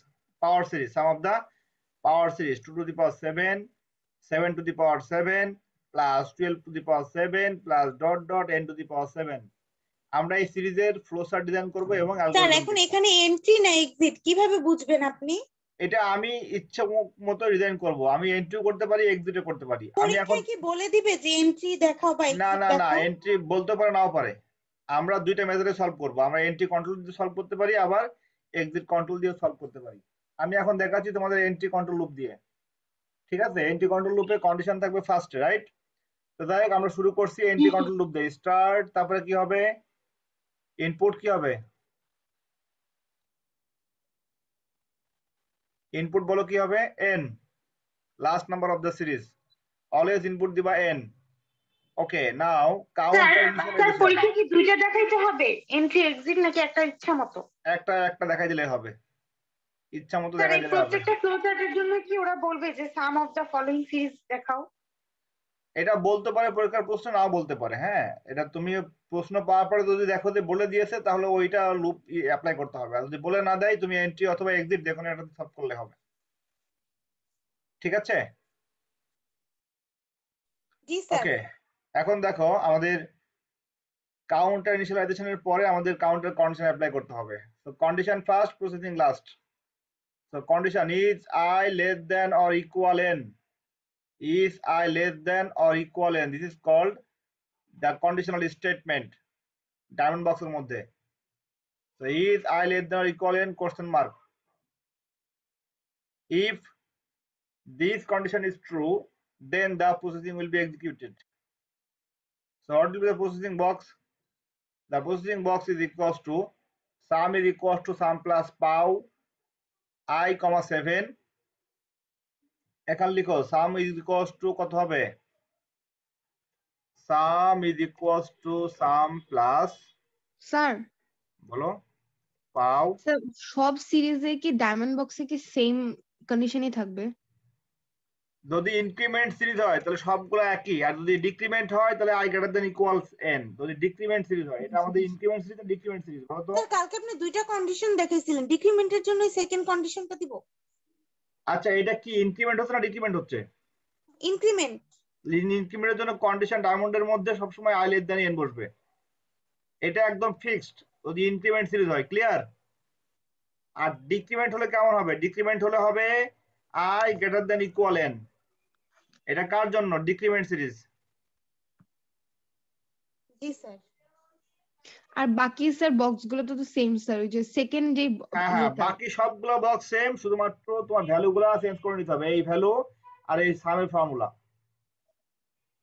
Power series. Sum of the power series 2 to the power 7, 7 to the power 7 plus 12 to the power 7 plus dot dot n to the power 7. আমরা এই সিরিজের ফ্লোচার্ট ডিজাইন করব এবং স্যার অ্যালগরিদম এখন লিখব। এখানে এন্ট্রি না এক্সিট কিভাবে বুঝবেন আপনি? এটা আমি ইচ্ছা মতো ডিজাইন করব। আমি এন্ট্রিও করতে পারি, এক্সিটও করতে পারি। আমি এখন পরীক্ষায় কি বলে দিবে যে এন্ট্রি দেখাও বা না এক্সিট না না, দেখাও? এন্ট্রি বলতে পারে, নাও পারে। আমরা দুইটা মেথডে সলভ করব। আমরা এন্ট্রি কন্ট্রোল দিয়ে সলভ করতে পারি, আবার এক্সিট কন্ট্রোল দিয়ে সলভ করতে পারি। আমি এখন দেখাচ্ছি তোমাদের এন্ট্রি কন্ট্রোল লুপ দিয়ে। ঠিক আছে? এন্ট্রি কন্ট্রোল লুপে কন্ডিশন থাকবে ফার্স্টে, রাইট? তো যাই হোক, আমরা শুরু করছি এন্ট্রি কন্ট্রোল লুপ দিয়ে। স্টার্ট, তারপরে কি হবে? ইনপুট কি হবে? ইনপুট বলো কি হবে? n, last number of the series. Always input দিবা n। Okay, now count the sir initialization. পরীক্ষা কি দুইটা দেখাইতে হবে, এন্ট্রি এক্সিট, নাকি একটা ইচ্ছা মতো? একটা দেখাই দিলে হবে, ইচ্ছা মতো স্যার দেখাই এই দিলে হবে। প্রত্যেকটা ফ্লোচার্টের জন্য কি ওরা বলবে যে সাম অফ দা ফলোইং সিরিজ দেখাও? এটা বলতে পারে পরীক্ষার প্রশ্ন, নাও বলতে পারে। হ্যাঁ, এটা তুমি প্রশ্ন পাওয়ার পরে যদি দেখো যে বলে দিয়েছে, তাহলে ওইটা লুপ অ্যাপ্লাই করতে হবে। আর যদি বলে না দেয়, তুমি এন্ট্রি অথবা এক্সিট যে কোনো একটা সলভ করলে হবে। ঠিক আছে? জি স্যার। ওকে, এখন দেখো আমাদের কাউন্টার ইনিশিয়ালাইজেশনের পরে আমাদের কাউন্টার কন্ডিশন অ্যাপ্লাই করতে হবে। So condition first, processing last. So condition is I less than or equal n. Is I less than or equal n. This is called the conditional statement. Diamond বক্সের মধ্যে। So is I less than or equal n question mark. If this condition is true, then the processing will be executed. So what will be the processing box? The processing box is equals to sum is equals to sum plus pow I, 7. এখানে লিখো sum is equals to কত হবে? Sum is equals to sum plus, sir বলো, পাও। স্যার সব সিরিজে কি ডায়মন্ড বক্সে কি সেম কন্ডিশনই থাকবে? যদি ইনক্রিমেন্ট সিরিজ হয় তাহলে সবগুলো একই, আর যদি ডিক্রিমেন্ট হয় তাহলে I greater than equals n। যদি ডিক্রিমেন্ট সিরিজ হয়, এটা আমাদের ইনক্রিমেন্ট সিরিজ, ডিক্রিমেন্ট সিরিজ, বলো তো। স্যার কালকে আপনি দুইটা কন্ডিশন দেখাইছিলেন, ডিক্রিমেন্টের জন্য সেকেন্ড কন্ডিশনটা দিব। আচ্ছা, এটা কি ইনক্রিমেন্ট হচ্ছে না ডিক্রিমেন্ট হচ্ছে? ইনক্রিমেন্ট। ইনক্রিমেন্টের জন্য কন্ডিশন ডায়মন্ডের মধ্যে সবসময় I less than n বসবে, এটা একদম ফিক্সড যদি ইনক্রিমেন্ট সিরিজ হয়। ক্লিয়ার? আর ডিক্রিমেন্ট হলে কেমন হবে? ডিক্রিমেন্ট হলে হবে I greater than equal n। এটা কার জন্য? Decrement series. জি স্যার। আর বাকি স্যার বক্স গুলো তো সেম স্যার, ওই যে সেকেন্ড যে হ্যাঁ, ইয়েটা। বাকি সবগুলো বক্স সেম, শুধুমাত্র তোমার ভ্যালু গুলা চেঞ্জ করে নিতে হবে। এই ভ্যালু আর এই সামের ফর্মুলা।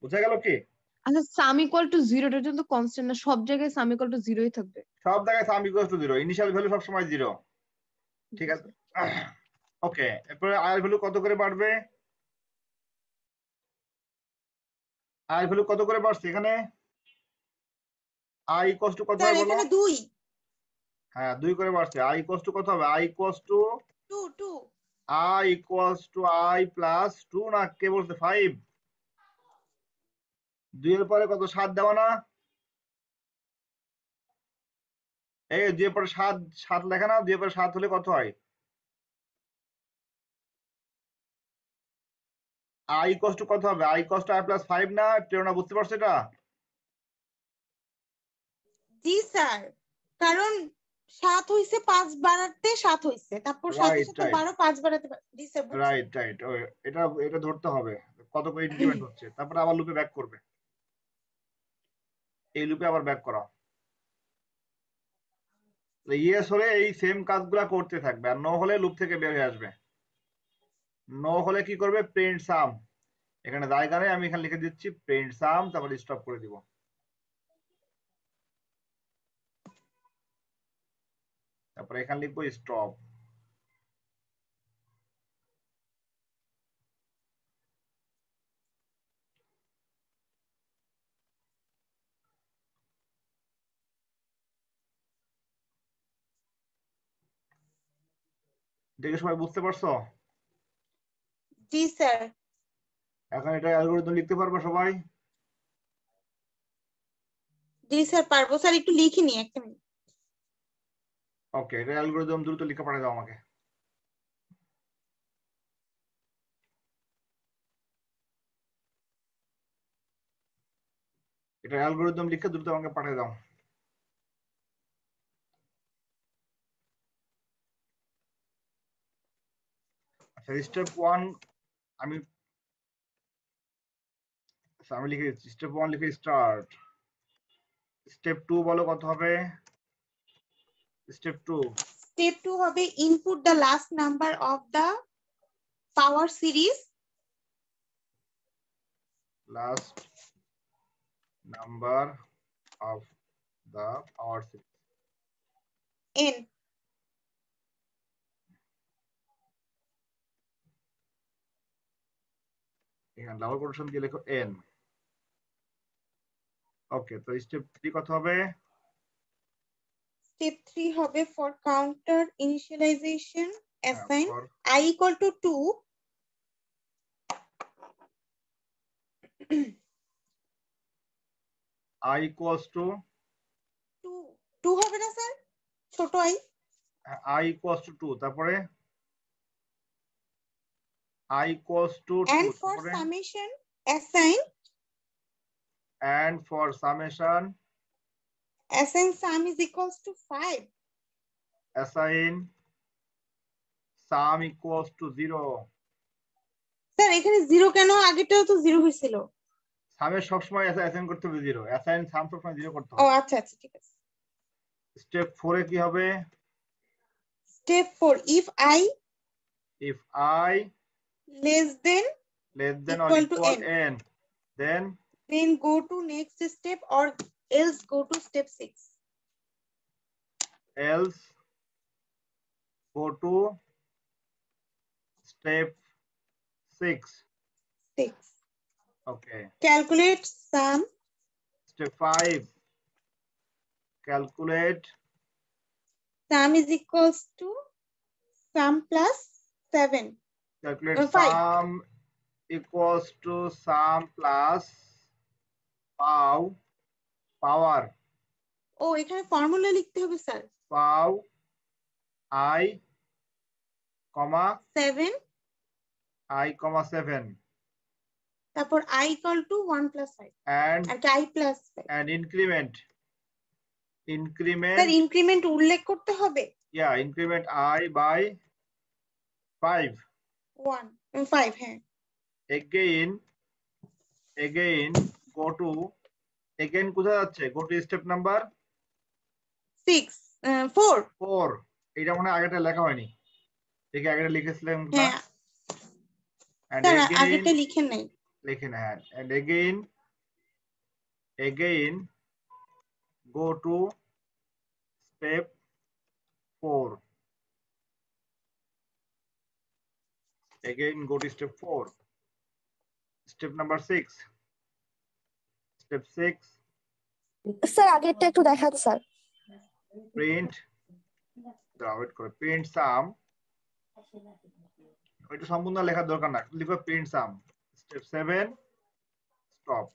বুঝা গেল কি? আচ্ছা, সাম ইকুয়াল টু 0 এর জন্য কনস্ট্যান্ট না, সব জায়গায় সাম ইকুয়াল টু 0ই থাকবে? সব জায়গায় সাম ইকুয়ালস টু 0, ইনিশিয়াল ভ্যালু সবসময় 0। ঠিক আছে, ওকে। এরপরে আয়ের ভ্যালু কত করে বাড়বে? আয়ের ভ্যালু কত করে বাড়ছে এখানে? I ইকুয়ালস টু কত স্যার হয় বলো? এখানে 2 হ্যাঁ, 2 করে বাড়ছে। I ইকুয়ালস টু কত হবে? I equals two 2 2 I equals to I plus 2, না কে বলছে 5? 2 এর পরে কত? 7 দেওয়া না? এই 2 এর পরে 7, 7 লেখা না? 2 এর পরে 7 হলে কত হয়? I ইকুয়ালস টু কত হবে? I equals to I plus 5 না? প্রেরণা বুঝতে পারছো এটা? জি স্যার, কারণ 7 হইছে 5 বাড়াতে 7 হইছে, তারপর 7 এর রাইট, সাথে রাইট, 12 5 বাড়াতে জি স্যার বুঝছি। Right, right. এটা এটা ধরতে হবে কত করে ইনক্রিমেন্ট হচ্ছে, তারপরে আবার লুপে ব্যাক করবে। এই লুপে আবার ব্যাক করা। ইয়েস হলে এই সেম কাজগুলা করতে থাকবে, আর নো হলে লুপ থেকে বের হয়ে আসবে। নো হলে কি করবে? প্রিন্ট সাম। এখানে জায়গা নেই, আমি এখানে লিখে দিচ্ছি প্রিন্ট সাম, তারপরে স্টপ করে দিব। তারপরে এখানে লিখবো স্টপ। দেখে সবাই বুঝতে পারছো? জি স্যার। এখন এটা অ্যালগরিদম লিখতে পারবে সবাই? জি স্যার পারবো স্যার, একটু লিখিনি একটা মিনিট। ওকে, এটা অ্যালগরিদম দ্রুত লিখে পাঠিয়ে দাও আমাকে। এটা অ্যালগরিদম লিখে দ্রুত আমাকে পাঠিয়ে দাও। আচ্ছা, স্টেপ 1 আমি আমি লিখে দিচ্ছি। স্টেপ 1 লিখে স্টার্ট। স্টেপ 2 বলো কত হবে? স্টেপ 2 স্টেপ 2 হবে input the last number of the power series. Last number of the power series। n এখানে ডাবল কোটেশন দিয়ে লেখো n। ওকে, তো স্টেপ 3 কত হবে? স্টেপ 3 হবে for counter initialization assign for I equal to 2 I equals to 2 হবে না স্যার, ছোট I equals to 2, তারপরে I equals to 2, and for তারপরে summation assign sum is equals to 5. assign sum equals to 0. Sir এখানে 0 কেন? আগেটাও তো 0 হয়েছিল। সামের সবসময় অ্যাসাইন করতে হবে 0, অ্যাসাইন সাম সবসময় 0 করতে ও হবে। আচ্ছা আচ্ছা ঠিক আছে। স্টেপ 4 এ কি হবে? Step 4 if I less than or equal to equal n, n, then go to next step or else go to step 6. else go to step 6. Okay. Calculate sum. Step 5, calculate Sum is equals to sum plus 7. calculate 5. sum equals to sum plus power. ও এখানে ফর্মুলা লিখতে হবে স্যার। Pow I, 7, তারপর I equal to 1 plus 5 and আর কি I plus 5। and increment sir increment উল্লেখ করতে হবে। increment I by 5. 5 হ্যাঁ। Again go to কোথায় যাচ্ছে? Go to step number 4 এটা মনে হয় আগেটা লেখা হয়নি, ঠিক আগেটা লিখেছিলাম না? হ্যাঁ and স্যার again আগেটা লিখেন নাই। লিখেন, হ্যাঁ, and again go to step 4. Again go to step 4. Step number 6. Step 6, sir আগেরটা একটু দেখান স্যার। print sum। ওইটা সম্পূর্ণ লেখার দরকার না, লিখো print sum। Step 7, stop।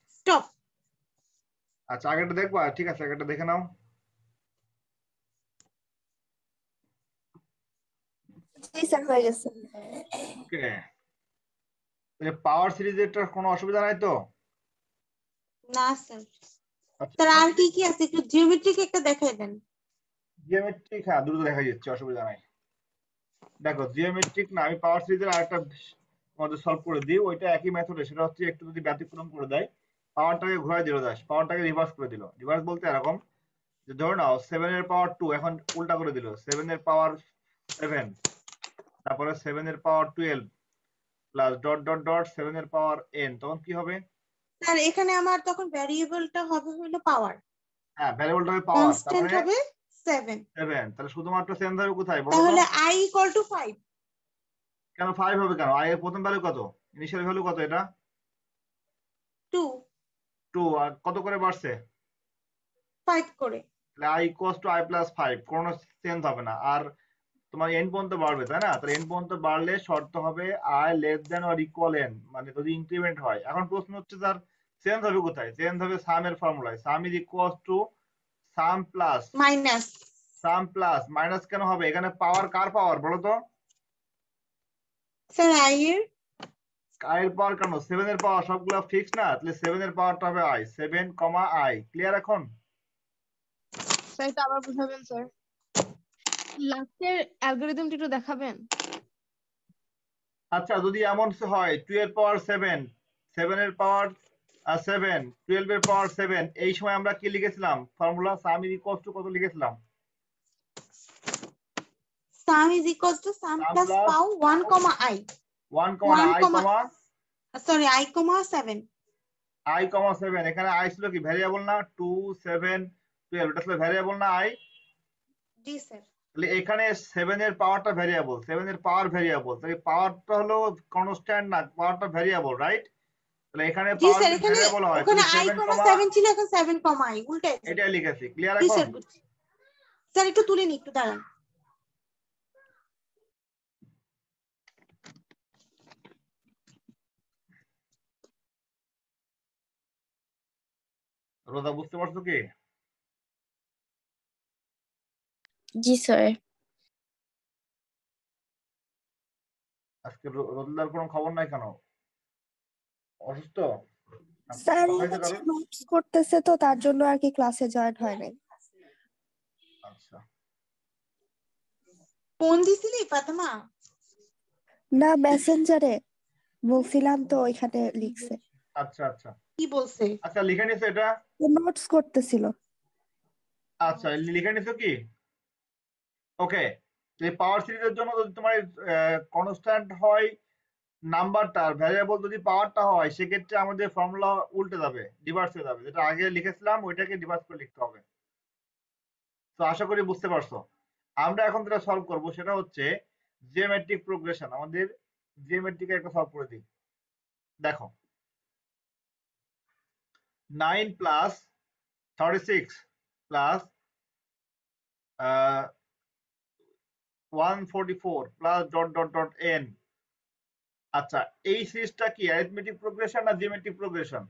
আচ্ছা আগেরটা দেখবা? ঠিক আছে, আগেরটা দেখে নাও। জি স্যার হয়ে গেছে। ওকে, পাওয়ার সিরিজেরটা কোনো অসুবিধা নাই তো? না স্যার। আচ্ছা, স্যার আর কি কি আছে একটু জিওমেট্রিক একটা দেখাই দেন। জিওমেট্রিক, হ্যাঁ দ্রুত দেখা যাচ্ছে, অসুবিধা নাই। দেখো জিওমেট্রিক না, আমি পাওয়ার সিরিজের আরেকটা মধ্যে সলভ করে দিই, ওইটা একই মেথডে, সেটা হচ্ছে একটু যদি ব্যতিক্রম করে দেয়, পাওয়ারটাকে ঘোরায় দিল, পাওয়ারটাকে রিভার্স করে দিল। রিভার্স বলতে এরকম যে ধরে নাও 7 এর পাওয়ার 2, এখন উল্টা করে দিল 7 এর পাওয়ার 7, তারপরে 7 এর পাওয়ার 12 প্লাস ডট ডট ডট 7 এর পাওয়ার n, তখন কি হবে? স্যার এখানে আমার তখন ভ্যারিয়েবলটা হবে হলো পাওয়ার। হ্যাঁ, ভ্যারিয়েবলটা হবে পাওয়ার, কনস্ট্যান্ট হবে 7। তাহলে শুধুমাত্র চেঞ্জ হবে কোথায় বলো তো? তাহলে I equal to 5। কেন 5 হবে কেন? i এর প্রথম ভ্যালু কত? ইনিশিয়াল ভ্যালু কত? এটা 2 আর কত করে বাড়ছে? 5 করে। তাহলে i equals to i plus 5, কোনো চেঞ্জ হবে না। আর তোমার n পর্যন্ত বাড়বে, তাই না? তাহলে n পর্যন্ত বাড়লে শর্ত হবে i less than or equal n, মানে যদি ইনক্রিমেন্ট হয়। এখন প্রশ্ন হচ্ছে স্যার চেঞ্জ হবে কোথায়? চেঞ্জ হবে সামের ফর্মুলায়। Sum is equals to sum plus minus কেন হবে? এখানে পাওয়ার কার পাওয়ার বলো তো? স্যার I এর পাওয়ার কেন? 7 এর পাওয়ার সবগুলো ফিক্স না, তাহলে 7 এর পাওয়ারটা হবে i, 7, i। ক্লিয়ার এখন? স্যার এটা আবার বুঝাবেন স্যার, লাস্টের অ্যালগরিদমটা একটু দেখাবেন। আচ্ছা যদি এমন হয় 2 এর পাওয়ার 7, 7 এর পাওয়ার 7, 12 এর পাওয়ার 7, এই সময় আমরা কি লিখেছিলাম formula? Some is equals two কত লিখেছিলাম? sum is equals to sum plus pow 1, I 1, sorry I, 7 এখানে i ছিল কি ভ্যারিয়েবল না? 2, 7, 12, এটা ছিল ভ্যারিয়েবল না i? G sir. তাহলে এখানে 7 এর পাওয়ারটা ভ্যারিয়েবল, 7 এর পাওয়ার ভ্যারিয়েবল, তাহলে পাওয়ারটা হলো কনস্ট্যান্ট না, পাওয়ারটা ভ্যারিয়েবল, রাইট? তাহলে এখানে জি পাওয়ার স্যার যদি এখানে ভ্যারিয়েবল হয় ওখানে তাহলে I, 7 ছিল, এখন 7, I উল্টাই। এটাই লিখেছি। ক্লিয়ার জি এখন? স্যার বুঝছি। স্যার একটু তুলে নি, একটু দাঁড়ান। রোজা বুঝতে পারছো কি? জি স্যার। আজকে রোজলার কোনো খবর নাই কেন? অসুস্থ? স্যার কথা হয়েছে কারোর? নোটস করতেছে তো তার জন্য আর কি ক্লাসে জয়েন হয় নাই। আচ্ছা ফোন দিছিলি ফাতেমা? না, মেসেঞ্জারে বলছিলাম তো ওইখানে লিখছে। আচ্ছা আচ্ছা কি বলছে? আচ্ছা লিখে নিছো এটা? নোটস করতেছিল। আচ্ছা লিখে নিছো কি? ওকে, এই পাওয়ার সিরিজের জন্য যদি তোমার কনস্ট্যান্ট হয় নাম্বারটা, ভ্যারিয়েবল যদি পাওয়ারটা হয়, সেক্ষেত্রে আমাদের ফর্মুলা উল্টে যাবে, রিভার্স হয়ে যাবে। যেটা আগে লিখেছিলাম ওইটাকে রিভার্স করে লিখতে হবে। তো আশা করি বুঝতে পারছো। আমরা এখন যেটা সলভ করব সেটা হচ্ছে জিওমেট্রিক প্রোগ্রেশন। আমাদের জিওমেট্রিকে একটা সলভ করে দিই। দেখো 9 plus 36 plus 144 plus dot dot dot N. আচ্ছা, এই সিরিজটা কি অ্যারিথমেটিক প্রোগ্রেশন না জিওমেট্রিক প্রোগ্রেশন?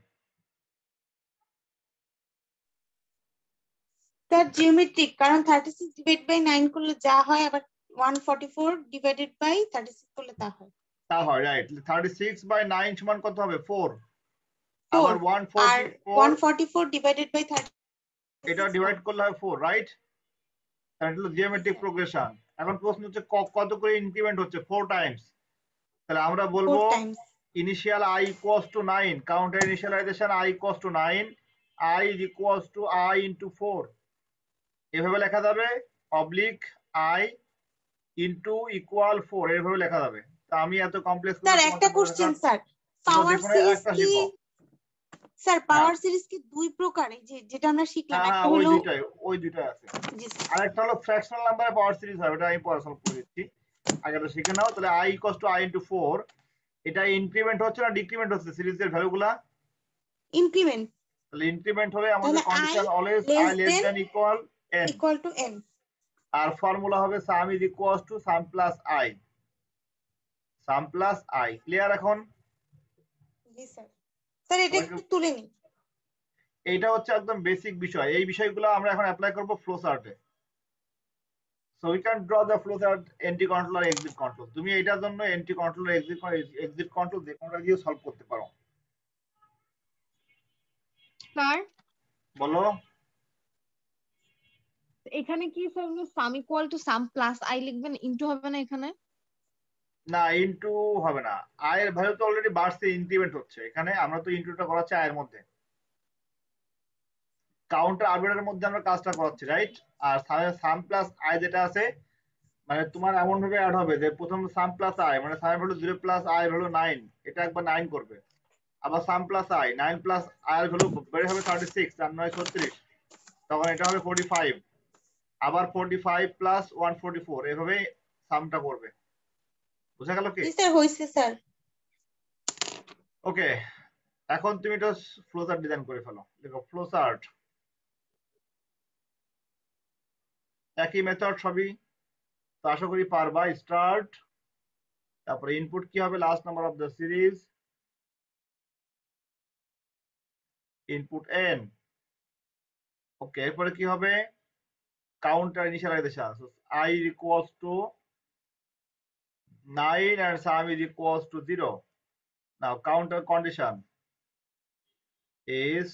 তার জিওমেট্রিক, কারণ 36 ডিভাইড বাই 9 করলে যা হয়, আবার 144 ডিভাইডেড বাই 36 করলে তা হয়। তা হয়, রাইট। 36 বাই 9 সমান কত হবে? 4। 4 আবার আর 144 144 ডিভাইডেড বাই 36 এটা ডিভাইড করলে হয় 4, রাইট? এটা হলো জিওমেট্রিক প্রোগ্রেশন। এখন প্রশ্ন হচ্ছে কত করে ইনক্রিমেন্ট হচ্ছে? 4 টাইমস। তাহলে আমরা 4 বলবো times. Initial i equals to 9, counter initialization i equals to 9, i is equals to i into 4। এভাবে লেখা যাবে, অবলিক i ইনটু ইকুয়াল 4, এভাবে লেখা যাবে। তা আমি এত কমপ্লেক্স করে স্যার একটা তোমাদের কোশ্চেন স্যার, তোমরা পাওয়ার যেকোনো সিরিজ একটা কি, লিখো। স্যার হ্যাঁ পাওয়ার সিরিজ কি দুই প্রকার? এই যেটা আমরা শিখলাম, হ্যাঁ একটা হ্যাঁ, হলো ওই দুইটাই আছে। জি স্যার। আরেকটা হলো ফ্র্যাকশনাল নাম্বারে পাওয়ার সিরিজ হয়, ওটা আমি পরে সলভ করে দিচ্ছি। আগে তো শিখে নাও। তাহলে i equals to i into 4, এটা ইনক্রিমেন্ট হচ্ছে না ডিক্রিমেন্ট হচ্ছে সিরিজের ভ্যালুগুলা? ইনক্রিমেন্ট। তাহলে ইনক্রিমেন্ট হলে তাহলে আমাদের i condition always i less less then than equal n। Equal to n। আর ফর্মুলা হবে sum is equals to sum plus i। Sum plus i clear এখন? জি স্যার। স্যার এটা সবাইকে, একটু তুলে নিন। এইটা হচ্ছে একদম বেসিক বিষয়। এই বিষয়গুলো আমরা এখন অ্যাপ্লাই করব ফ্লো চার্টে। So we can draw the flow chart, entry control আর এক্সিট কন্ট্রোল। তুমি এটার জন্য এন্ট্রি কন্ট্রোল আর এক্সিট কন্ট্রোল যে কোনোটা দিয়ে সলভ করতে পারো। স্যার বলো। এখানে কি sir some equal to sum plus I লিখবেন, ইনটু হবে না এখানে? না, ইনটু হবে না। i এর ভ্যালু তো অলরেডি বাড়ছে, ইনক্রিমেন্ট হচ্ছে। এখানে আমরা তো ইনটুটা করাচ্ছি i এর মধ্যে, কাউন্টার আরবিটারের মধ্যে আমরা কাজটা করাচ্ছি, রাইট? আর সাম প্লাস i যেটা আছে, মানে তোমার এমন ভাবে অ্যাড হবে যে প্রথম সাম প্লাস i, মানে সাম ভ্যালু 0 প্লাস i ভ্যালু 9, এটা একবার 9 করবে। আবার সাম প্লাস i, 9 প্লাস i এর ভ্যালু বের হবে 36, 4 9 36, তখন এটা হবে 45। আবার 45 প্লাস 144, এভাবে সামটা করবে। বুঝা গেল কি? জি স্যার, হয়েছে স্যার। ওকে, এখন তুমি এটা ফ্লো চার্ট ডিজাইন করে ফেলো। দেখো ফ্লো চার্ট একই মেথড সবই, তো আশা করি পারবা। স্টার্ট, তারপরে ইনপুট কি হবে? Last number of the series, input n। Okay, এরপরে কি হবে? Counter initialization. So I equals to 9 and sum is equals to 0. Now counter condition is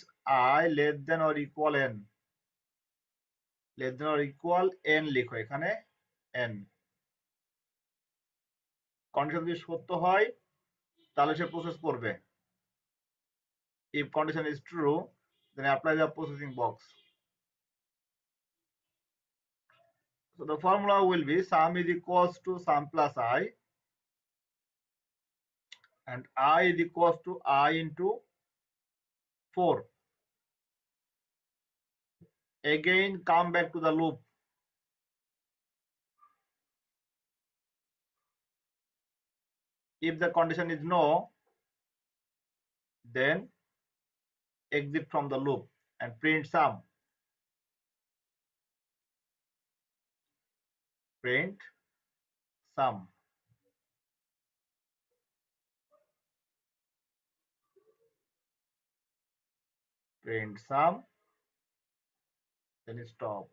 I less than or equal n, less than or equal n লিখো এখানে n। কন্ডিশন যদি সত্য হয় তাহলে সে প্রসেস করবে। If condition is true, then apply the processing box. So the formula will be sum is equals to sum plus I, and I is equals to I into 4. Again come back to the loop. If the condition is no, then exit from the loop and print sum. Print sum. Print sum. then stop.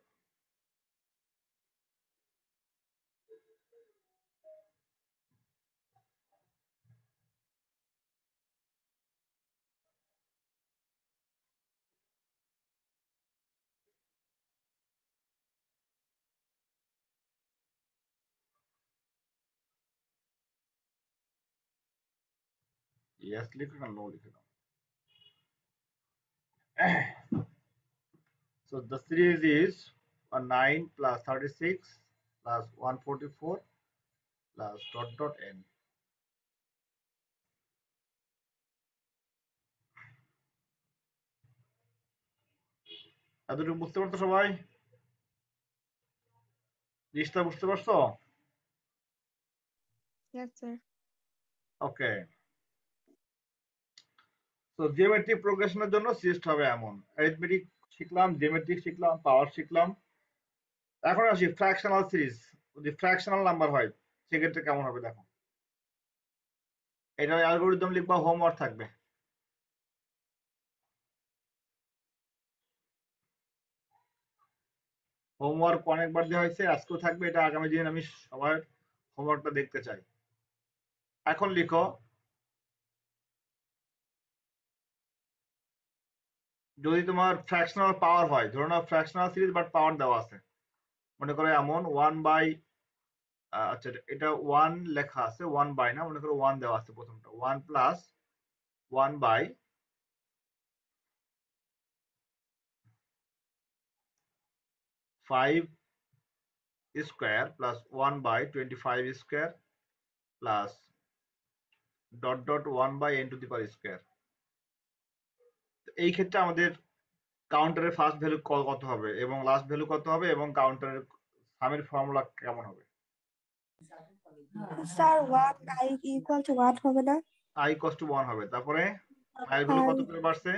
Yes, লিখে না, no লিখে না। So the series is 9 plus 36 plus 144 plus dot dot n. এতটুকু বুঝতে পারছো সবাই? জিনিসটা বুঝতে পারছো? Yes, sir. ওকে। তো জিওমেট্রিক প্রোগ্রেশনের জন্য সিরিজ হবে এমন। অ্যারিথমেটিক শিখলাম, জিওমেট্রিক শিখলাম, পাওয়ার শিখলাম। এখন আসি ফ্র্যাকশনাল সিরিজ। যদি ফ্র্যাকশনাল নাম্বার হয় সেক্ষেত্রে কেমন হবে দেখো। এটা অ্যালগরিদম লিখবা, হোমওয়ার্ক থাকবে। হোমওয়ার্ক অনেকবার দেওয়া হয়েছে, আজকেও থাকবে, এটা আগামী দিন আমি সবার হোমওয়ার্কটা দেখতে চাই। এখন লিখো, যদি তোমার ফ্র্যাকশনাল পাওয়ার হয়, ধরো না ফ্র্যাকশনাল সিরিজ বাট পাওয়ার দেওয়া আছে, মনে করো এমন 1 বাই, আচ্ছা এটা 1 লেখা আছে, 1 বাই না, মনে করো 1 দেওয়া আছে প্রথমটা, 1 plus 1 by 5 square plus 1 by 25 square plus dot dot 1 by n to the power square. এই ক্ষেত্রে আমাদের কাউন্টারের ফার্স্ট ভ্যালু কত হবে এবং লাস্ট ভ্যালু কত হবে এবং কাউন্টারের সামের ফর্মুলা কেমন হবে? স্যার 1 i ইকুয়াল টু 1 হবে না? i ইকুয়াল টু 1 হবে। তারপরে i এর ভ্যালু কত করে বাড়ছে?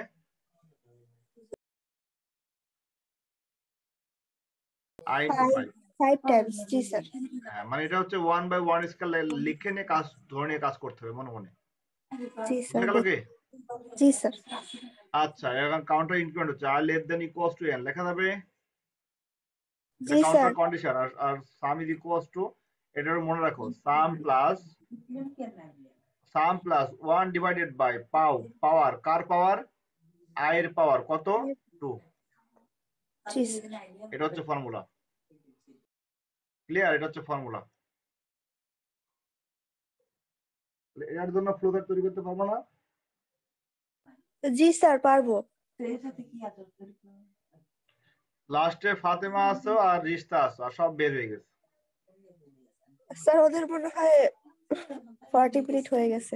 i into 5। 5 Times. G sir. হ্যাঁ, মানে এটা হচ্ছে 1 বাই 1 স্কয়ার লিখে নিয়ে কাজ ধরে নিয়ে কাজ করতে হবে মনে মনে। জি স্যার। বুঝে গেল কি? জি স্যার। আচ্ছা, এখন কাউন্টার ইনক্রিমেন্ট হচ্ছে i less then equals to n লেখা যাবে। এটা জি কাউন্টার স্যার। কন্ডিশন। আর সাম ইজ ইকুয়ালস টু, এটা মনে রাখো, sum plus 1 divided by power, কার পাওয়ার? i এর পাওয়ার কত? 2। জি স্যার। এটা হচ্ছে ফর্মুলা। ক্লিয়ার? এটা হচ্ছে ফর্মুলা। এর জন্য ফ্লো চার্ট তৈরি করতে পারবো না? জি স্যার পারবো। লাস্টে ফাতেমা আসো আর রিস্তা আসো, আর সব বের হয়ে গেছে। স্যার ওদের মনে হয় 40 মিনিট হয়ে গেছে,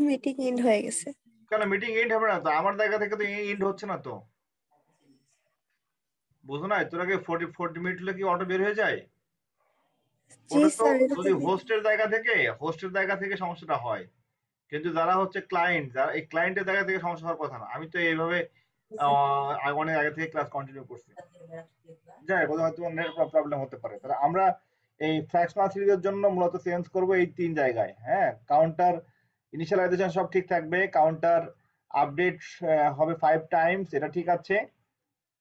মিটিং এন্ড হয়ে গেছে। কেন মিটিং এন্ড হবে না তো? আমার জায়গা থেকে তো এন্ড হচ্ছে না তো। বুঝো না, তোর আগে 40 মিনিট হলে কি অটো বের হয়ে যায়? জি ওটা তো স্যার। এটা যদি হোস্টের জায়গা থেকে সমস্যাটা হয়, কিন্তু যারা হচ্ছে ক্লায়েন্ট, যারা এই ক্লায়েন্টের জায়গা থেকে সমস্যা হওয়ার কথা না। আমি তো এইভাবে অনেক আগে থেকে ক্লাস কন্টিনিউ করছি। যাই হোক, হয়তো নেট প্রবলেম হতে পারে। তাহলে আমরা এই ফ্র্যাকশনাল সিরিজের জন্য মূলত চেঞ্জ করব এই 3 জায়গায়। হ্যাঁ, কাউন্টার ইনিশিয়ালাইজেশন সব ঠিক থাকবে, কাউন্টার আপডেট হবে 5 টাইমস, এটা ঠিক আছে।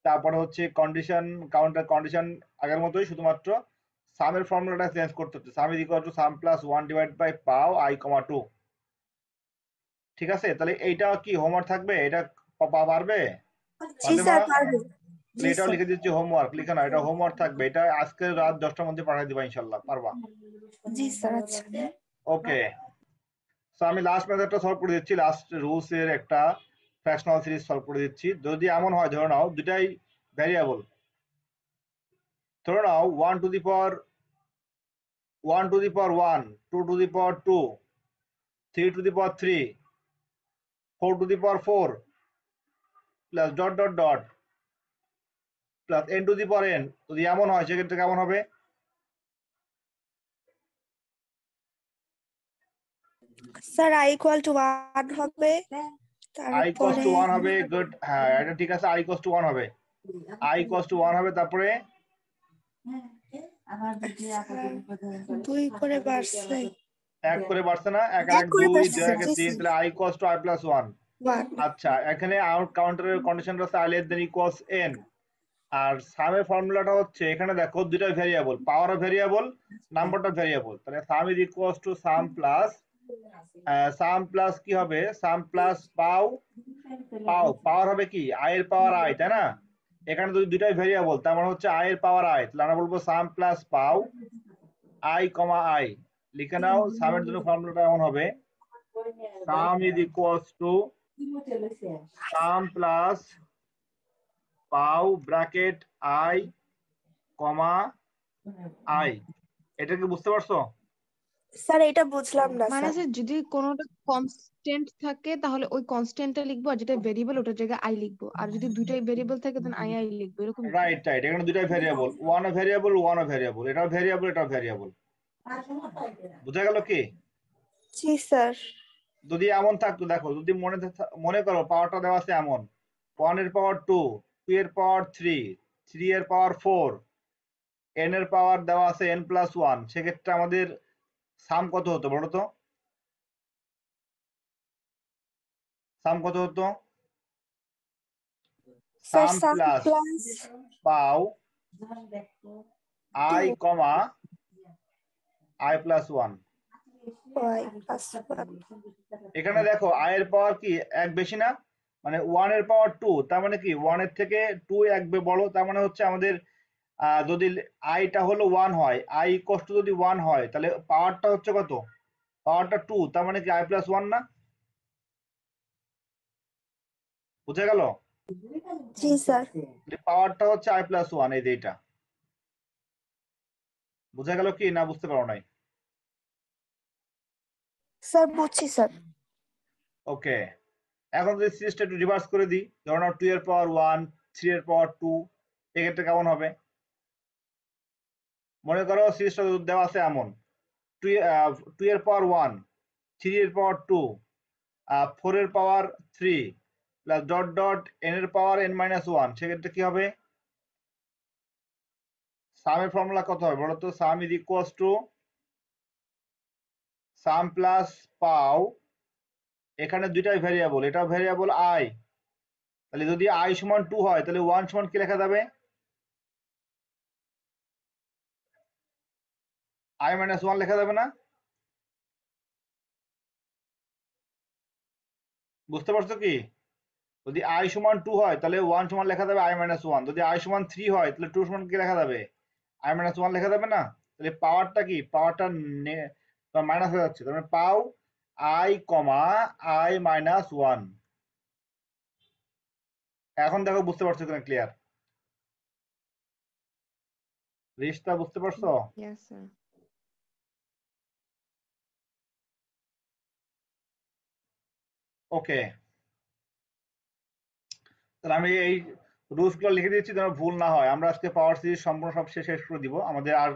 তারপরে হচ্ছে কন্ডিশন, কাউন্টার কন্ডিশন আগের মতোই, শুধুমাত্র সামের ফর্মুলাটা চেঞ্জ করতে হচ্ছে। Sum is equal to sum plus 1 divide by pow i, 2। ঠিক আছে? তাহলে এইটা কি হোমওয়ার্ক থাকবে? এটা পারবে জি ফাতেমা? স্যার পারবো। জি এটাও স্যার। লিখে দিচ্ছি হোমওয়ার্ক, লিখে না, এটা হোমওয়ার্ক থাকবে। এটা আজকে রাত 10টার মধ্যে পাঠিয়ে দিবা, ইনশাল্লাহ পারবা। জি স্যার। আচ্ছা। ওকে, সো আমি লাস্ট মেথডটা সলভ করে দিচ্ছি, লাস্ট রুলস এর একটা ফ্র্যাকশনাল সিরিজ সলভ করে দিচ্ছি। যদি এমন হয়, ধরে নাও দুটাই ভ্যারিয়েবল, ধরে নাও 1 two the power 1, 2 two the power 2, 3 two the power 3, 4 two the power 4 plus dot dot dot plus n to the power n। যদি এমন হয় সেক্ষেত্রে কেমন হবে? স্যার i ইকুয়াল টু 1 হবে। i ইকুয়ালস তারপরে টু 1 হবে। গুড, হ্যাঁ এটা ঠিক আছে, i ইকুয়ালস টু 1 হবে। i ইকুয়ালস টু 1 হবে। তারপরে 2 করে বাড়ছে। 1 করে বাড়ছে না? 1 আর 1 1 করে 2, বাড়ছে 2 স্যার। আর 1 জি 3, স্যার। তাহলে i equals to i plus 1। 1। আচ্ছা, এখানে আউট কাউন্টারের কন্ডিশনটা হচ্ছে i less then equals n। আর সামের ফর্মুলাটা হচ্ছে এখানে দেখো দুইটা ভেরিয়েবল, পাওয়ার অফ ভেরিয়েবল, নাম্বারটা ভেরিয়েবল। তাহলে সাম is equals to sum plus কি হবে, সাম প্লাস পাওয়ার হবে কি আই এর পাওয়ার আই, তাই না? এখানে যদি দুইটাই ভেরিয়েবল তার মানে হচ্ছে আই এর পাওয়ার আই, তাহলে আমরা বলবো সাম প্লাস আই কমা আই। লিখে নাও, সামের জন্য ফর্মুলাটা এমন হবে, sum is equals to sum plus bracket I comma I. এটা কি বুঝতে পারছো? স্যার এটা বুঝলাম না মানে স্যার। স্যার যদি কোনোটা কনস্ট্যান্ট থাকে তাহলে ওই কনস্ট্যান্টটা লিখবো, আর যেটা ভেরিয়েবল ওটার জায়গায় আই লিখবো, আর যদি দুইটাই ভেরিয়েবল থাকে দেন আই লিখবো, এরকম কি? রাইট রাইট, এখানে দুইটাই ভেরিয়েবল, ওয়ান ভেরিয়েবল, এটাও ভেরিয়েবল। বুঝা গেল কি? জি স্যার। যদি এমন থাকতো, দেখো যদি মনে করো পাওয়ারটা দেওয়া আছে এমন, 1 এর পাওয়ার 2, 2 এর পাওয়ার 3, 3 এর পাওয়ার 4, n এর পাওয়ার দেওয়া আছে n+1, সেক্ষেত্রে আমাদের সাম কত হতো বলো তো? সাম কত হতো? Sir sum sum plus plus pow i comma i plus 1। Y plus 1। এখানে দেখো আই এর পাওয়ার কি এক বেশি না, মানে 1 এর পাওয়ার 2, তার মানে কি 1 এর থেকে 2 এক বড়, তার মানে হচ্ছে আমাদের যদি আইটা হলো 1 হয়, আই কষ্ট যদি 1 হয়, তাহলে পাওয়ারটা হচ্ছে কত? পাওয়ারটা 2, তার মানে কি i+1 না? বুঝা গেল? জি স্যার। পাওয়ারটা হচ্ছে i+1, এই যে এটা। বুঝা গেল কি না বুঝতে পারো নাই? স্যার বুঝছি স্যার। ওকে, এখন যদি সিরিজটা একটু রিভার্স করে দিই, ধরো নাও 2 এর পাওয়ার 1, 3 এর পাওয়ার 2, এক্ষেত্রে কেমন হবে? মনে করো সিরিজটা দেওয়া আছে এমন, 2 এর পাওয়ার 1, 3 এর পাওয়ার 2, 4 এর পাওয়ার 3 প্লাস ডট ডট n এর পাওয়ার n-1, সেক্ষেত্রে কি হবে? সামের ফর্মুলা কত হবে বলো তো? সাম is equals to sum plus পাও, এখানে দুইটাই ভেরিয়েবল, এটাও ভেরিয়েবল আই, তাহলে যদি আই সমান 2 হয় তাহলে 1 সমান কি লেখা যাবে? i-1 লেখা যাবে না? বুঝতে পারছো কি? যদি আই সমান 2 হয় তাহলে 1 সমান লেখা যাবে i-1, যদি আই সমান 3 হয় তাহলে 2 সমান কি লেখা যাবে? i-1 লেখা যাবে না? তাহলে পাওয়ারটা কি, পাওয়ারটা মাইনাস হয়ে যাচ্ছে, তার মানে পাও আই কমা i-1। এখন দেখো বুঝতে পারছো কিনা ক্লিয়ার? রিশতা বুঝতে পারছো? Yes sir. ওকে, তাহলে আমি এই রুলস গুলো লিখে দিচ্ছি যেন ভুল না হয়। আমরা আজকে পাওয়ার সিরিজ সম্পূর্ণ সব শেষ করে দিব, আমাদের আর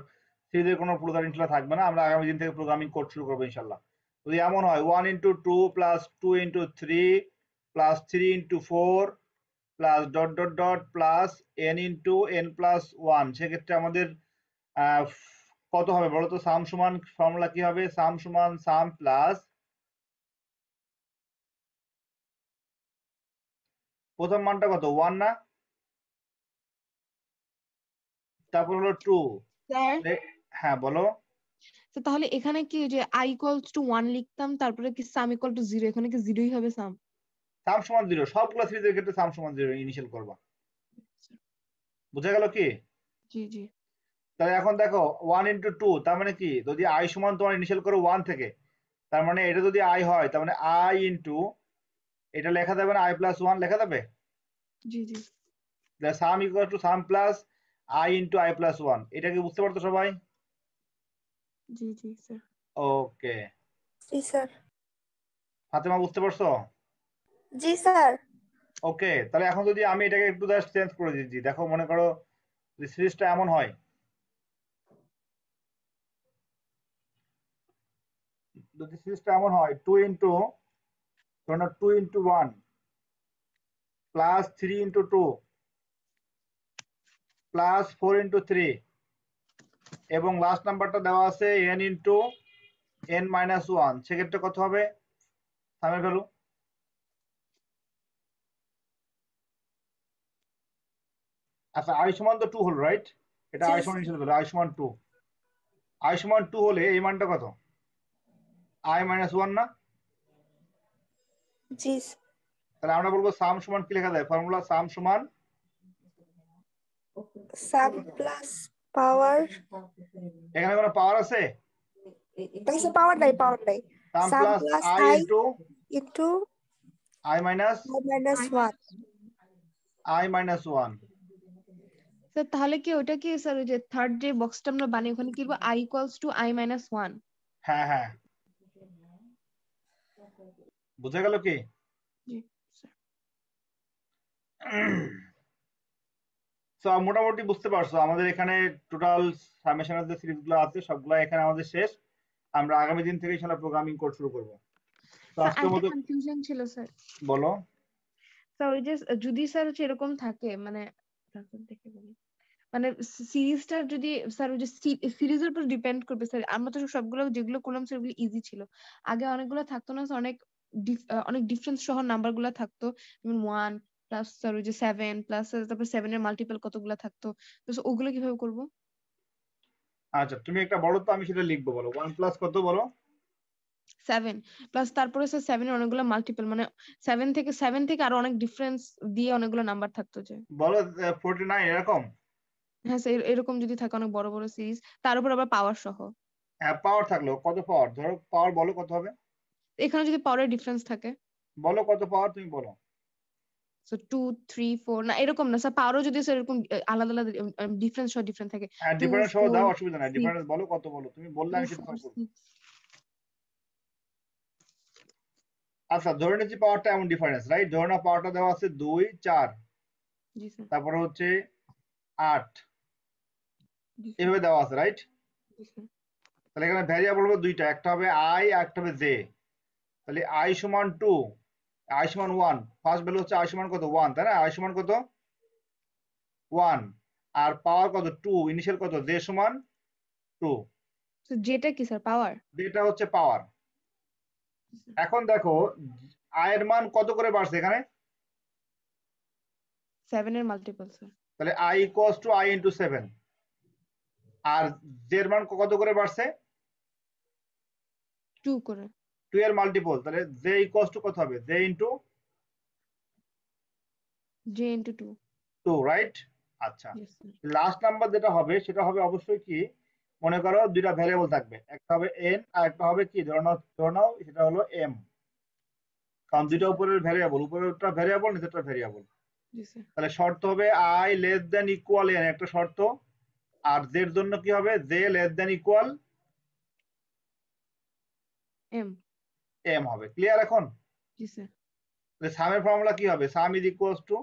সিরিজের কোনো প্রোগ্রামিং থাকবে না, আমরা আগামী দিন থেকে প্রোগ্রামিং কোড শুরু করবো ইনশাল্লাহ। যদি এমন হয় 1 × 2 plus 2 × 3 plus 3 × 4 plus dot dot dot plus n × n+1, সেক্ষেত্রে আমাদের কত হবে বলো তো? সাম সমান ফর্মুলা কি হবে? সাম সমান সাম প্লাস, প্রথম মানটা কত 1 না, তারপর হলো 2। স্যার হ্যাঁ বলো। তো তাহলে এখানে কি যে i = 1 লিখতাম, তারপরে কি সাম = 0, এখানে কি 0ই হবে সাম? সাম সমান 0, সবগুলো সিরিজের ক্ষেত্রে সাম সমান 0 ইনিশিয়াল করবা। বুঝা গেল কি? জি জি। তাহলে এখন দেখো 1 × 2, তার মানে কি যদি i সমান তোমার ইনিশিয়াল করো 1 থেকে, তার মানে এটা যদি i হয় তার মানে i ইন্টু এটা লেখা যাবে না i+1 লেখা যাবে? জি জি। Sum equal to sum plus i × i+1। এটা কি বুঝতে পারতো সবাই? জি জি স্যার। ওকে, জি স্যার। ফাতেমা বুঝতে পারছো? জি স্যার। ওকে, তাহলে এখন যদি আমি এটাকে একটু জাস্ট চেঞ্জ করে দিচ্ছি, দেখো মনে করো সিরিজটা এমন হয়, যদি সিরিজটা এমন হয় 2 × 1 প্লাস 3 × 2 প্লাস 4 × 3 এবং লাস্ট নাম্বারটা দেওয়া আছে n × n-1, সেক্ষেত্রে কত হবে সামের ভ্যালু? আচ্ছা i সমান তো 2 হলো রাইট, এটা জি i সমান ইনিশিয়াল ভ্যালু i সমান 2, i সমান 2 হলে এই মানটা কত? i মাইনাস 1 না? জি তাহলে আমরা বলবো সাম সমান কি লেখা যায়? ফর্মুলা সাম সমান সাম প্লাস পাওয়ার, এখানে কোনো পাওয়ার আছে? পাওয়ার নাই sum sum plus plus i i into into i minus minus 1। i minus 1। Sir তাহলে কি ওটা কি স্যার ওই যে থার্ড যে বক্সটা আমরা বানাই ওখানে কি লিখবো i equals to i minus 1? হ্যাঁ হ্যাঁ, বুঝা গেল কি? জি স্যার। সো মোটামুটি বুঝতে পারছো আমাদের এখানে টোটাল সামেশনের যে সিরিজগুলো আছে সবগুলো এখানে আমাদের শেষ। আমরা আগামী দিন থেকে ইনশাআল্লাহ প্রোগ্রামিং কোর্স শুরু করব। তো স্যার আজকের একটা মতো কনফিউশন ছিল স্যার। বলো। স্যার ওই যে যদি স্যার হচ্ছে এরকম থাকে মানে তারপর দেখে বলি মানে সিরিজটা যদি স্যার ওই যে সিরিজের উপর ডিপেন্ড করবে স্যার। আমরা তো সবগুলো যেগুলো করলাম সেগুলো ইজি ছিল। আগে অনেকগুলো থাকতো না স্যার, অনেক ডিফারেন্স সহ নাম্বার গুলা থাকতো, যেমন 1 প্লাস স্যার ওই যে 7 প্লাস তারপর 7 এর মাল্টিপল কতগুলো থাকতো, তো ওগুলো কিভাবে করব? আচ্ছা তুমি একটা বলো তো, আমি সেটা লিখবো। বলো 1 প্লাস কত বলো? 7 প্লাস তারপরে স্যার 7 এর অনেকগুলো মাল্টিপল মানে 7 থেকে আরো অনেক ডিফারেন্স দিয়ে অনেকগুলো নাম্বার থাকতো যে। বলো 49 এরকম। হ্যাঁ স্যার এরকম যদি থাকে অনেক বড় বড় সিরিজ, তার উপর আবার পাওয়ার সহ। হ্যাঁ পাওয়ার থাকলো, কত পাওয়ার? ধরো পাওয়ার বলো কত হবে? এখানে যদি পাওয়ারের ডিফারেন্স থাকে বলো কত পাওয়ার তুমি বলো। সো 2 3 4 না এরকম না স্যার, পাওয়ারও যদি স্যার এরকম আলাদা আলাদা ডিফারেন্স সহ ডিফারেন্ট থাকে হ্যাঁ 2 ডিফারেন্স সহ 4 দাও, অসুবিধা নাই। 6 ডিফারেন্স বলো কত, বলো তুমি বললে 2 আমি সেটা 4 সলভ করব। 6 আচ্ছা ধরে নিচ্ছি পাওয়ারটা এমন ডিফারেন্স রাইট, ধরে নাও পাওয়ারটা দেওয়া আছে 2 4, জি স্যার তারপরে হচ্ছে 8, জি স্যার এভাবে দেওয়া আছে রাইট। জি স্যার তাহলে এখানে ভ্যারিয়েবল হবে দুইটা, একটা হবে i আর একটা হবে j। তাহলে i সমান 2, i সমান 1, ফার্স্ট ভ্যালু হচ্ছে i সমান কত 1 তাই না, i সমান কত 1, আর পাওয়ার কত 2, ইনিশিয়াল কত j সমান 2, তো যেটা কি স্যার পাওয়ার? যেটা হচ্ছে পাওয়ার। এখন দেখো i এর মান কত করে বাড়ছে এখানে, 7 এর মাল্টিপল স্যার তাহলে i equals to i into 7, আর j এর মান কত করে বাড়ছে 2 করে 2 এর মাল্টিপল, তাহলে j ইকুয়ালস টু কত হবে j into j into 2 2 right. আচ্ছা yes স্যার লাস্ট নাম্বার যেটা হবে সেটা হবে অবশ্যই কি, মনে করো দুইটা ভ্যারিয়েবল থাকবে, একটা হবে n আর একটা হবে কি ধরে নাও সেটা হলো m, কারণ দুইটা উপরের ভ্যারিয়েবল, উপরেরটা ভ্যারিয়েবল নিচেরটা ভ্যারিয়েবল। জি স্যার তাহলে শর্ত হবে i less then equal n একটা শর্ত, আর z এর জন্য কি হবে j less then equal m m হবে। ক্লিয়ার এখন? জি স্যার তাহলে সামের ফর্মুলা কি হবে, sum is equals to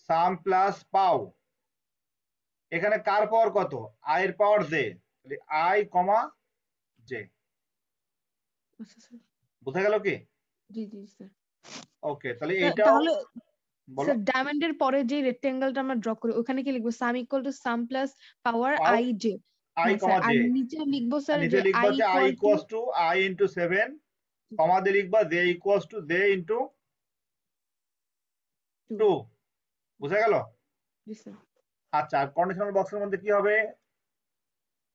sum plus পাও, এখানে কার পাওয়ার কত i এর পাওয়ার j, তাহলে i কমা j। আচ্ছা স্যার বুঝা গেল কি? জি জি স্যার ওকে তাহলে এইটাও তাহলে বলো। স্যার ডায়মন্ডের পরে যে রেক্টেঙ্গেলটা আমরা ড্র করি ওখানে কি লিখবো sum equal to sum plus power pow i j? i হ্যাঁ কমা স্যার j, আর নিচে লিখবো আর স্যার নিচে যে লিখবা i যে i equal to equals to i into 7, কমা দিয়ে লিখবা j equals to j into 2 2। বুঝা গেল? জি স্যার আচ্ছা কন্ডিশনাল বক্সের মধ্যে কি হবে,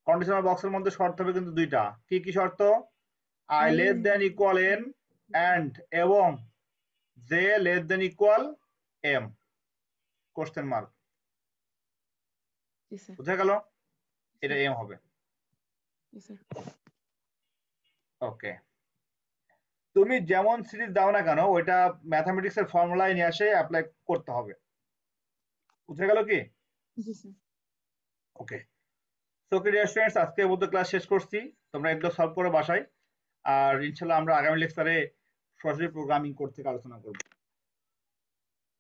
কন্ডিশনাল বক্সের মধ্যে শর্ত হবে কিন্তু দুইটা, কি কি শর্ত, i i less then equal n and এবং j less then equal m question mark. জি স্যার বুঝা গেল? এটা m হবে। জি স্যার ওকে তুমি যেমন সিরিজ দাও না কেন ওইটা ম্যাথামেটিক্স এর ফর্মুলায় নিয়ে আসে অ্যাপ্লাই করতে হবে। বুঝা গেল কি? জি স্যার ওকে সো কি ডিয়ার স্টুডেন্টস, আজকের মতো ক্লাস শেষ করছি, তোমরা এগুলো সলভ করো বাসায়, আর ইনশাআল্লাহ আমরা আগামী লেকচারে সরাসরি প্রোগ্রামিং কোড থেকে আলোচনা করব।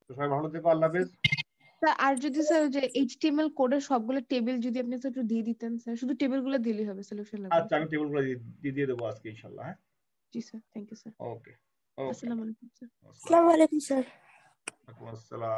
তো সবাই ভালো থেকো, আল্লাহ হাফেজ। স্যার আর যদি স্যার যে HTML কোডের সবগুলো টেবিল যদি আপনি স্যার একটু দিয়ে দিতেন স্যার, শুধু টেবিল গুলো দিলেই হবে সলিউশন লাগবে আচ্ছা আমি টেবিলগুলো দিয়ে দেবো আজকে ইনশাআল্লাহ। হ্যাঁ জি sir thank you sir okay okay আসসালামু আলাইকুম স্যার আসসালামু আলাইকুম স্যার। ওয়ালাইকুম আসসালাম।